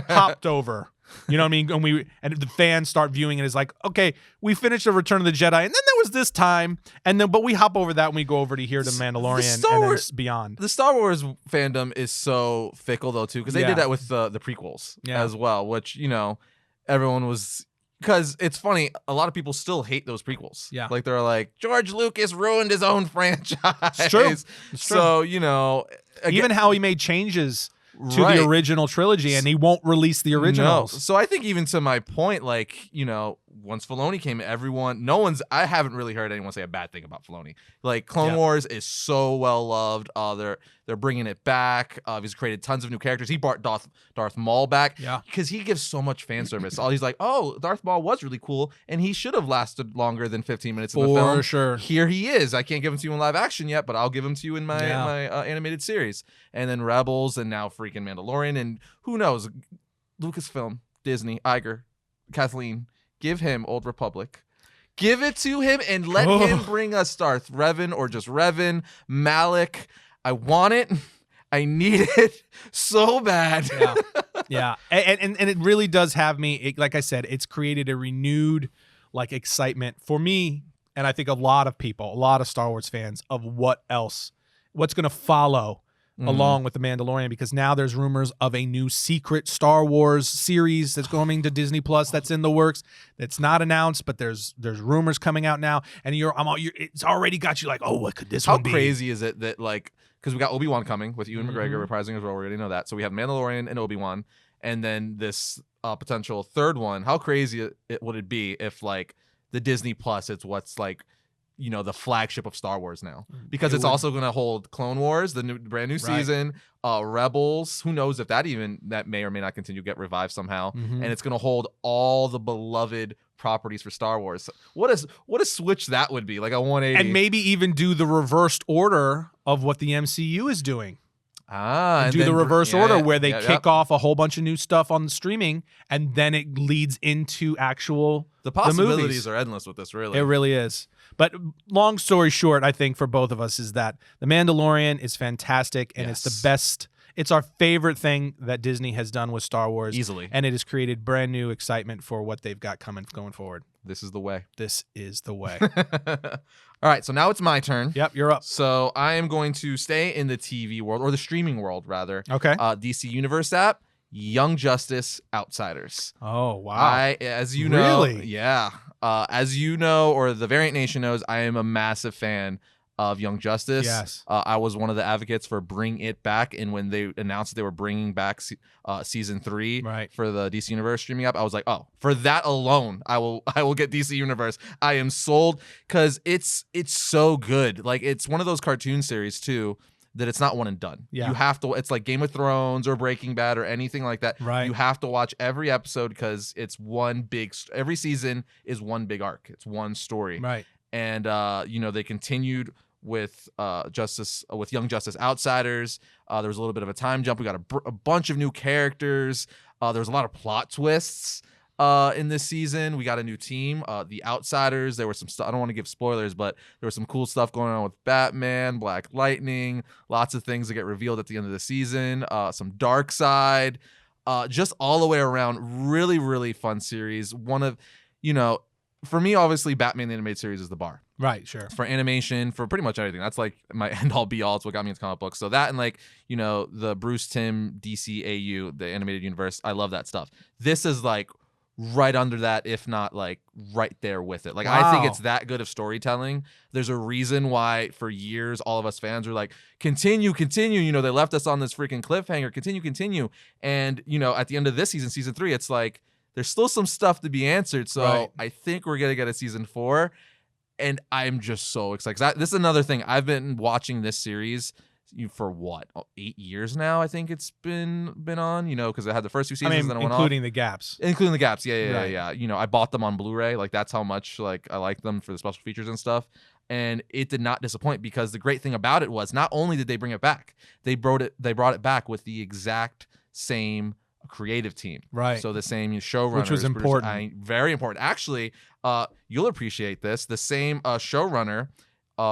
hopped over. You know what I mean? And the fans start viewing it as like, okay, we finished the Return of the Jedi, and then there was this time, but we hop over that when we go over to here to Mandalorian and then beyond. The Star Wars fandom is so fickle though too, because they did that with the prequels as well, which everyone was. Because it's funny, a lot of people still hate those prequels. Yeah. Like, they're like, George Lucas ruined his own franchise. It's true. So, again, even how he made changes to the original trilogy, and he won't release the originals. No. So I think even to my point, like, once Filoni came, I haven't really heard anyone say a bad thing about Filoni. Like, Clone Wars is so well loved. They're bringing it back. He's created tons of new characters. He brought Darth Maul back because he gives so much fan service. He's like, oh, Darth Maul was really cool, and he should have lasted longer than 15 minutes in the film. For sure. Here he is. I can't give him to you in live action yet, but I'll give him to you in my animated series. And then Rebels, and now freaking Mandalorian, and who knows? Lucasfilm, Disney, Iger, Kathleen. Give him Old Republic. Give it to him and let him bring us Darth Revan or just Revan, Malik. I want it. I need it so bad. Yeah. And it really does have me, like I said, it's created a renewed excitement for me, and I think a lot of people, a lot of Star Wars fans, of what's going to follow along with The Mandalorian, because now there's rumors of a new secret Star Wars series that's coming to Disney Plus that's in the works. That's not announced, but there's rumors coming out now, and it's already got you like, oh, what could this one be? How crazy is it that because we got Obi-Wan coming with Ewan McGregor reprising his role, we already know that. So we have Mandalorian and Obi-Wan, and then this potential third one. How crazy would it be if the Disney Plus, it's what's the flagship of Star Wars now, because it's also going to hold Clone Wars, the brand new season, Rebels. Who knows if that may or may not continue to get revived somehow, and it's going to hold all the beloved properties for Star Wars. What a switch that would be, like a 180, and maybe even do the reversed order of what the MCU is doing. And do the reverse order where they kick off a whole bunch of new stuff on the streaming, and then it leads into the possibilities are endless with this, really. It really is. But long story short, I think for both of us is that The Mandalorian is fantastic, and it's the best. It's our favorite thing that Disney has done with Star Wars. Easily. And it has created brand new excitement for what they've got going forward. This is the way. This is the way. All right, so now it's my turn. Yep, you're up. So I am going to stay in the TV world, or the streaming world, rather. Okay. DC Universe app, Young Justice, Outsiders. Oh, wow. As you know, really? Yeah. As you know, or the Variant Nation knows, I am a massive fan of Young Justice. Yes. I was one of the advocates for Bring It Back, and when they announced that they were bringing back season 3 for the DC Universe streaming app, I was like, oh, for that alone, I will get DC Universe. I am sold, because it's so good. It's one of those cartoon series too that it's not one and done. Yeah. You have to. It's like Game of Thrones or Breaking Bad or anything like that. Right. You have to watch every episode, because it's every season is one big arc. It's one story. Right. And they continued with Young Justice Outsiders. There was a little bit of a time jump. We got a bunch of new characters. There was a lot of plot twists in this season. We got a new team, the Outsiders. There was some stuff. I don't want to give spoilers, but there was some cool stuff going on with Batman, Black Lightning, lots of things that get revealed at the end of the season. Some Dark Side, just all the way around. Really, really fun series. One of, for me, obviously, Batman the Animated Series is the bar. Right, sure. For animation, for pretty much everything. That's my end-all be-all. It's what got me into comic books. So that and the Bruce Timm DCAU, the animated universe, I love that stuff. This is right under that, if not right there with it. I think it's that good of storytelling. There's a reason why for years all of us fans were like, continue. They left us on this freaking cliffhanger. Continue. And at the end of this season 3, it's there's still some stuff to be answered. So I think we're gonna get a season 4. And I'm just so excited. 'Cause this is another thing. I've been watching this series for 8 years now. I think it's been on. Because I had the first 2 seasons, then it went including the gaps. Including the gaps. Yeah. I bought them on Blu-ray. That's how much I like them for the special features and stuff. And it did not disappoint, because the great thing about it was not only did they bring it back, they brought it back with the exact same creative team. Right. So the same showrunner, which was important. Very important. Actually, you'll appreciate this. The same showrunner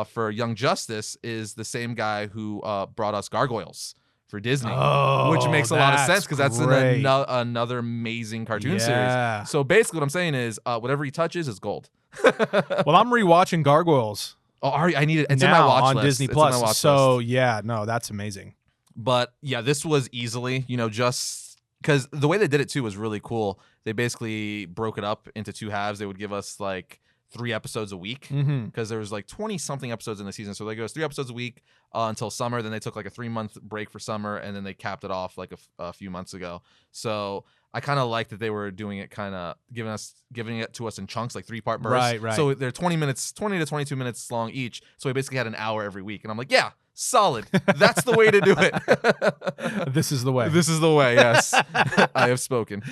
for Young Justice is the same guy who brought us Gargoyles for Disney, Oh, which makes a lot of sense because that's great. another amazing cartoon series. So basically what I'm saying is whatever he touches is gold. Well, I'm rewatching Gargoyles. Oh, I need it. It's now in my watch on list. Disney It's in my Plus. watch So list. yeah, no, that's amazing. But yeah, this was easily, just because the way they did it too was really cool. They basically broke it up into 2 halves. They would give us like 3 episodes a week because there was like 20 something episodes in the season. So they gave us 3 episodes a week until summer. Then they took like a 3-month break for summer, and then they capped it off like a few months ago. So I kind of like that they were doing it, kind of giving it to us in chunks, like 3-part bursts. Right. So they're 20 to 22 minutes long each. So we basically had an hour every week, and I'm like, yeah, solid. That's the way to do it. This is the way. This is the way. Yes, I have spoken.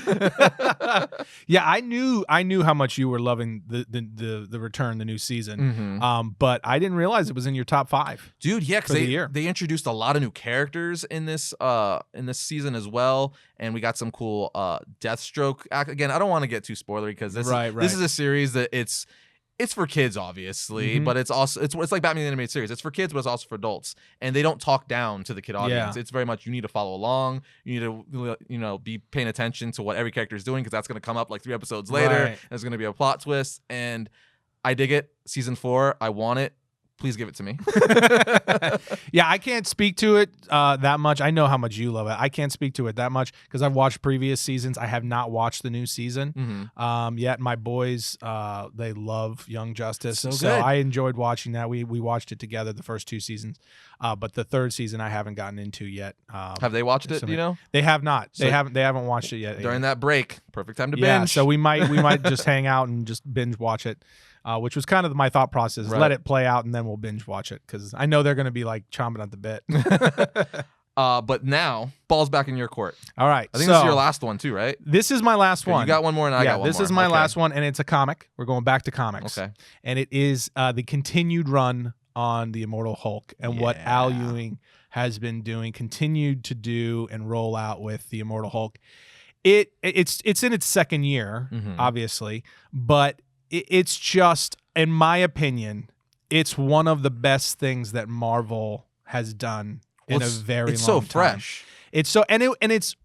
Yeah, I knew how much you were loving the return, the new season. But I didn't realize it was in your top 5. Dude, yeah, because year. they introduced a lot of new characters in this season as well, and we got some cool Deathstroke. Again, I don't want to get too spoilery because this is a series that it's for kids, obviously, but it's also it's like Batman the Animated Series. It's for kids, but it's also for adults, and they don't talk down to the kid audience. Yeah. It's very much you need to follow along. You need to be paying attention to what every character is doing because that's going to come up like 3 episodes later. Right. There's going to be a plot twist, and I dig it. Season 4, I want it. Please give it to me. Yeah, I can't speak to it that much. I know how much you love it. I can't speak to it that much because I've watched previous seasons. I have not watched the new season yet. My boys, they love Young Justice, so I enjoyed watching that. We watched it together, the first 2 seasons, but the 3rd season I haven't gotten into yet. Have they watched it? Do you know? They have not. They haven't watched it yet. During that break, perfect time to yeah, binge. so we might just hang out and just binge watch it. Which was kind of my thought process. Right. Let it play out and then we'll binge watch it because I know they're going to be like chomping at the bit. But now, ball's back in your court. All right. I think this is your last one too, right? This is my last one. You got one more and I got one more. This is my last one, and it's a comic. We're going back to comics. Okay. And it is the continued run on the Immortal Hulk and what Al Ewing has been doing, continued to do and roll out with the Immortal Hulk. It's in its 2nd year, obviously, but it's just, in my opinion, it's one of the best things that Marvel has done in a very long time. It's so fresh. It's so and it's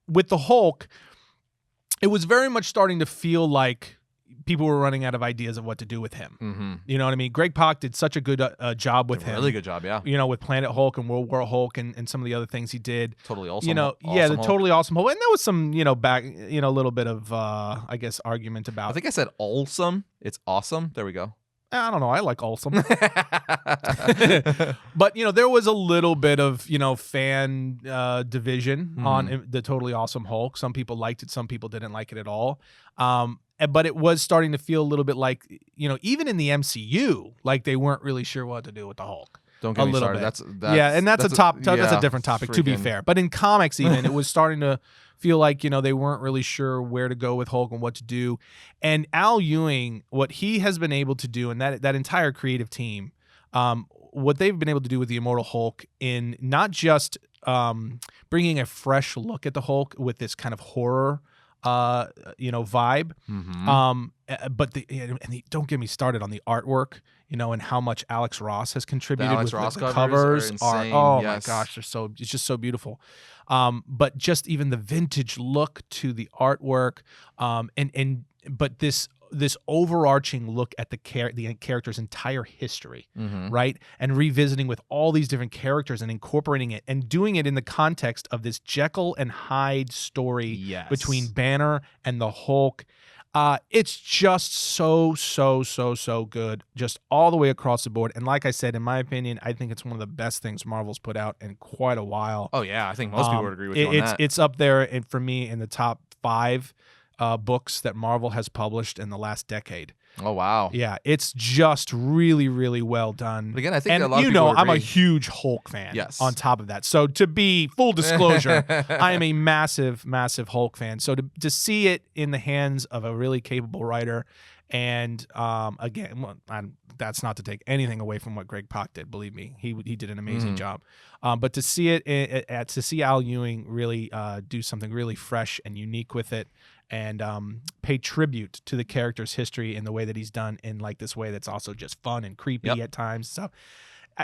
with the Hulk, it was very much starting to feel like people were running out of ideas of what to do with him. You know what I mean? Greg Pak did such a good job with him. Really good job, yeah. With Planet Hulk and World War Hulk and some of the other things he did. Totally awesome. The totally awesome Hulk. And there was some, back, a little bit of, I guess, argument about. I think I said awesome. It's awesome. There we go. I don't know. I like awesome. But, there was a little bit of, fan division on the Totally Awesome Hulk. Some people liked it. Some people didn't like it at all. But it was starting to feel a little bit like, even in the MCU, like they weren't really sure what to do with the Hulk. Don't get me started. That's a different topic, to be fair. But in comics, even, it was starting to feel like, they weren't really sure where to go with Hulk and what to do. And Al Ewing, what he has been able to do, and that entire creative team, what they've been able to do with the Immortal Hulk in not just bringing a fresh look at the Hulk with this kind of horror vibe. But don't get me started on the artwork, and how much Alex Ross has contributed with the covers. My gosh, it's just so beautiful. But just even the vintage look to the artwork, but this overarching look at the character's entire history, right? And revisiting with all these different characters and incorporating it and doing it in the context of this Jekyll and Hyde story between Banner and the Hulk. It's just so good, just all the way across the board. And like I said, in my opinion, I think it's one of the best things Marvel's put out in quite a while. Oh yeah, I think most people would agree with you on that. It's up there, and for me, in the top 5 books that Marvel has published in the last decade. Oh wow! Yeah, it's just really, really well done. But again, I think and a lot of people agree. I'm a huge Hulk fan. Yes. On top of that, so to be full disclosure, I am a massive Hulk fan. So to see it in the hands of a really capable writer, and again, that's not to take anything away from what Greg Pak did. Believe me, he did an amazing job. But to see it, to see Al Ewing really do something really fresh and unique with it, and pay tribute to the character's history in the way that he's done, in like this way that's also just fun and creepy at times. So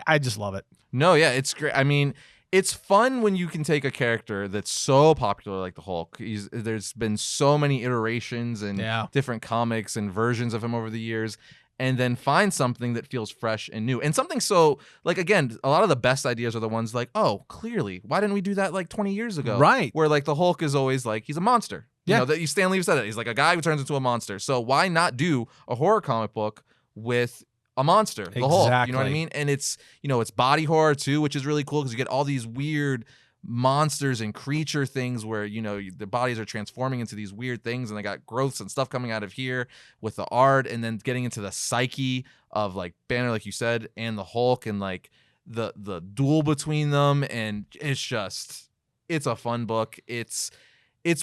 I just love it. No, yeah, it's great. I mean, it's fun when you can take a character that's so popular like the Hulk. There's been so many iterations and different comics and versions of him over the years, and then find something that feels fresh and new. And something so, like, again, a lot of the best ideas are the ones like, oh, clearly, why didn't we do that like 20 years ago? Right. Where like the Hulk is always like, he's a monster. You know, that Stan Lee said it. He's like a guy who turns into a monster. So why not do a horror comic book with a monster, the Hulk? You know what I mean? And it's, you know, it's body horror too, which is really cool because you get all these weird monsters and creature things where, you know, the bodies are transforming into these weird things, and they got growths and stuff coming out of here with the art, and then getting into the psyche of like Banner, like you said, and the Hulk, and like the duel between them. And it's a fun book. It's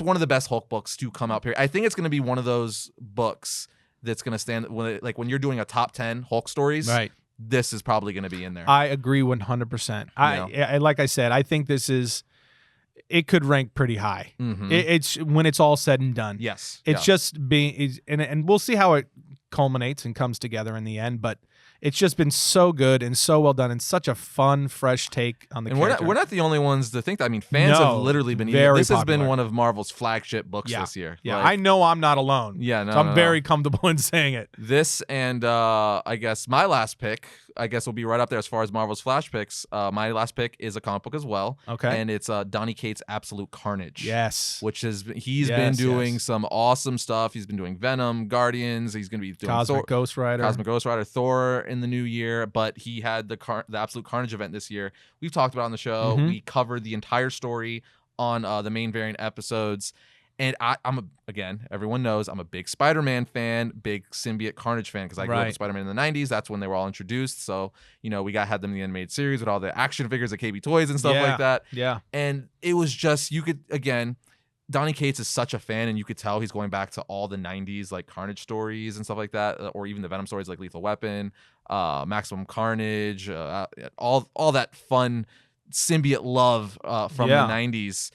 one of the best Hulk books to come out, period. I think it's going to be one of those books that's going to stand when you're doing a top 10 Hulk stories. Right. This is probably going to be in there. I agree 100%. I like I said, I think it could rank pretty high. Mm-hmm. It's when it's all said and done. Yes. It's just being, and we'll see how it culminates and comes together in the end, but it's just been so good and so well done and such a fun, fresh take on the character. We're not the only ones to think that. I mean, fans have literally been eating. This has been one of Marvel's flagship books this year. Yeah, like, I know I'm not alone. Yeah, no, so I'm very comfortable in saying it. This and I guess my last pick, will be right up there as far as Marvel's flash picks. My last pick is a comic book as well. Okay. And it's Donny Cates' Absolute Carnage. Yes. Which he's been doing some awesome stuff. He's been doing Venom, Guardians. He's going to be doing Cosmic Ghost Rider, Thor in the new year. But he had the Absolute Carnage event this year. We've talked about it on the show. Mm-hmm. We covered the entire story on the main variant episodes. And again, everyone knows I'm a big Spider-Man fan, big Symbiote Carnage fan, because I grew up with Spider-Man in the 90s. That's when they were all introduced. So, you know, we had them in the animated series with all the action figures at KB Toys and stuff like that. Yeah. And it was just, Donny Cates is such a fan, and you could tell he's going back to all the 90s, like Carnage stories and stuff like that, or even the Venom stories like Lethal Weapon, Maximum Carnage, all that fun symbiote love from the 90s.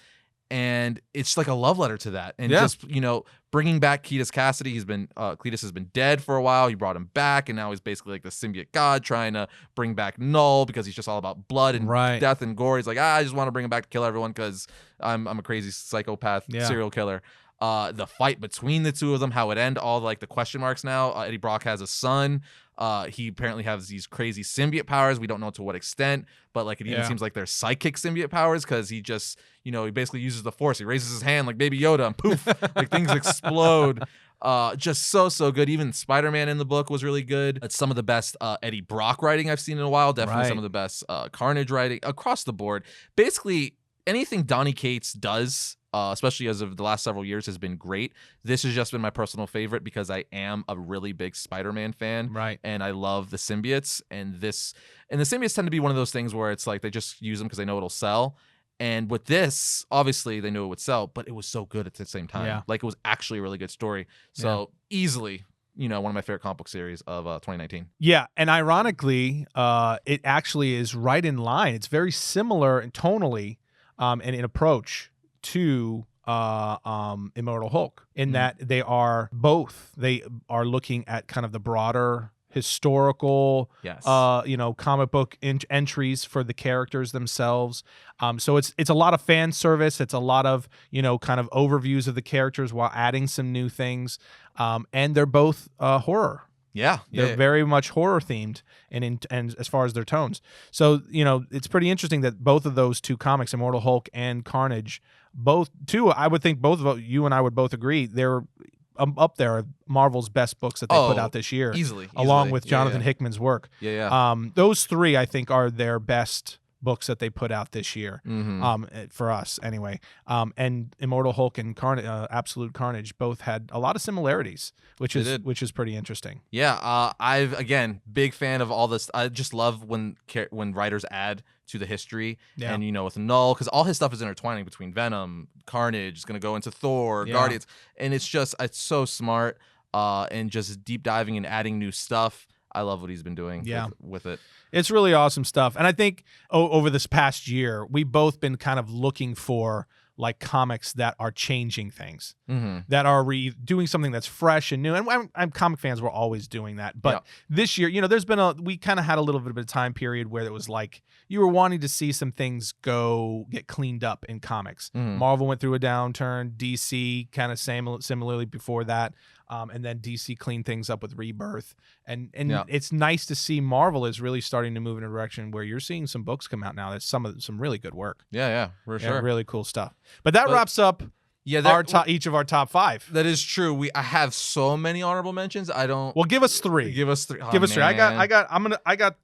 And it's like a love letter to that. And just, you know, bringing back Cletus Cassidy. Cletus has been dead for a while. He brought him back, and now he's basically like the symbiote god trying to bring back Null because he's just all about blood and death and gore. He's like, I just want to bring him back to kill everyone because I'm a crazy psychopath serial killer. The fight between the two of them, how it end, all like the question marks now. Eddie Brock has a son. He apparently has these crazy symbiote powers. We don't know to what extent, but like it even seems like they're psychic symbiote powers because he just, you know, he basically uses the Force. He raises his hand like Baby Yoda and poof, like things explode. Just so good. Even Spider-Man in the book was really good. It's some of the best Eddie Brock writing I've seen in a while. Definitely some of the best Carnage writing across the board. Basically, anything Donny Cates does, especially as of the last several years, has been great. This has just been my personal favorite because I am a really big Spider-Man fan, and I love the symbiotes. And the symbiotes tend to be one of those things where it's like they just use them because they know it'll sell. And with this, obviously they knew it would sell, but it was so good at the same time. Yeah. Like it was actually a really good story. So easily, you know, one of my favorite comic book series of 2019. Yeah, and ironically, it actually is right in line. It's very similar and tonally and in approach to Immortal Hulk in that they are looking at kind of the broader historical comic book entries for the characters themselves. So it's a lot of fan service. It's a lot of, you know, kind of overviews of the characters while adding some new things. And they're both horror. They're very much horror themed and as far as their tones. So, you know, it's pretty interesting that both of those two comics, Immortal Hulk and Carnage, I would think both of you and I would both agree they're up there, Marvel's best books that they put out this year, easily along with Jonathan Hickman's work. Those three, I think, are their best books that they put out this year, for us anyway. And Immortal Hulk and Absolute Carnage both had a lot of similarities, which is pretty interesting. I've again big fan of all this. I just love when writers add to the history, and you know, with Null, because all his stuff is intertwining between Venom, Carnage, is going to go into Thor, Guardians, and it's so smart, and just deep diving and adding new stuff. I love what he's been doing with it. It's really awesome stuff. And I think over this past year, we've both been kind of looking for like comics that are changing things, Mm-hmm. that are doing something that's fresh and new. And I'm comic fans were always doing that. But this year, there's been we kind of had a little bit of a time period where it was like you were wanting to see some things get cleaned up in comics. Mm-hmm. Marvel went through a downturn. DC kind of similarly before that. And then DC cleaned things up with Rebirth. And it's nice to see Marvel is really starting to move in a direction where you're seeing some books come out now. That's some really good work. Yeah, for sure. Really cool stuff. But that wraps up each of our top 5. That is true. I have so many honorable mentions. I don't. Well, give us 3. Give us 3. Oh, give us 3. man. I got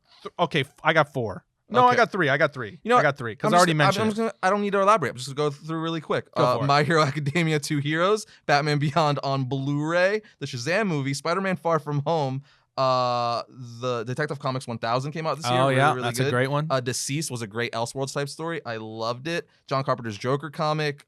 4. No, Okay. I got 3. I got 3. You know, I got 3 because I already mentioned it. I don't need to elaborate. I'm just going to go through really quick. Go for it. My Hero Academia 2 Heroes, Batman Beyond on Blu-ray, the Shazam movie, Spider-Man Far From Home, the Detective Comics 1000 came out this year. Oh, yeah. Really That's good. a great one. Deceased was a great Elseworlds type story. I loved it. John Carpenter's Joker comic,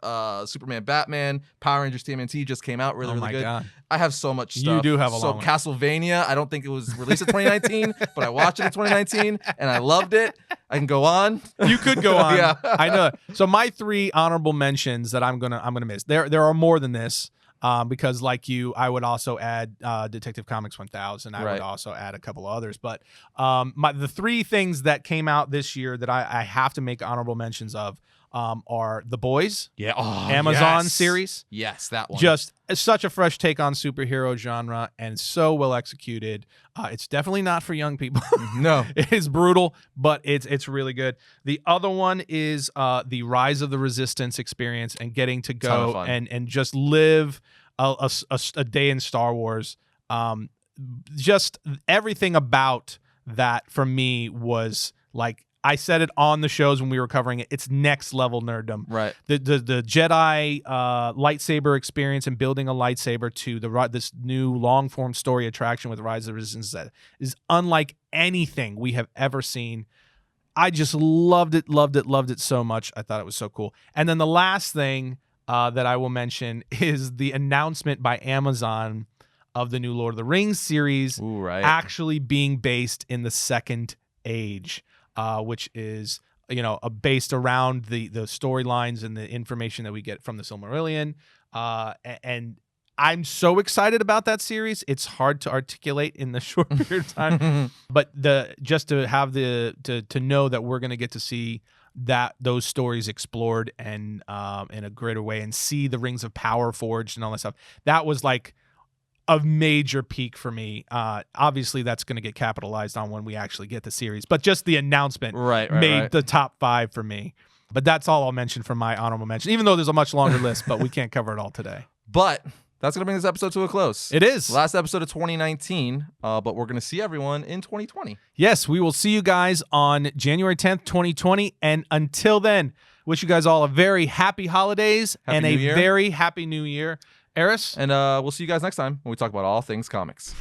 Superman Batman, Power Rangers TMNT just came out. Really good. God. I have so much stuff. You do have a long one. Castlevania, I don't think it was released in 2019, but I watched it in 2019 and I loved it. I can go on. You could go on. Yeah. I know. So my 3 honorable mentions that I'm gonna miss. There are more than this. Because like you, I would also add Detective Comics 1000. I would also add a couple others. But the 3 things that came out this year that I have to make honorable mentions of are The Boys, Amazon series. Yes, that one. Just such a fresh take on superhero genre and so well executed. It's definitely not for young people. No. It is brutal, but it's really good. The other one is the Rise of the Resistance experience and getting to go and just live a day in Star Wars. Just everything about that for me was like, I said it on the shows when we were covering it. It's next level nerddom. Right. The Jedi lightsaber experience and building a lightsaber to this new long form story attraction with Rise of the Resistance that is unlike anything we have ever seen. I just loved it so much. I thought it was so cool. And then the last thing that I will mention is the announcement by Amazon of the new Lord of the Rings series actually being based in the Second Age. Which is, based around the storylines and the information that we get from the Silmarillion. And I'm so excited about that series. It's hard to articulate in the short period of time. But just to have to know that we're going to get to see those stories explored and in a greater way and see the Rings of Power forged and all that stuff. That was like a major peak for me. Obviously, that's going to get capitalized on when we actually get the series. But just the announcement made the top 5 for me. But that's all I'll mention from my honorable mention, even though there's a much longer list, but we can't cover it all today. But that's going to bring this episode to a close. It is. Last episode of 2019, but we're going to see everyone in 2020. Yes, we will see you guys on January 10th, 2020. And until then, wish you guys all a very happy holidays and a very happy new year. Arris? And we'll see you guys next time when we talk about all things comics.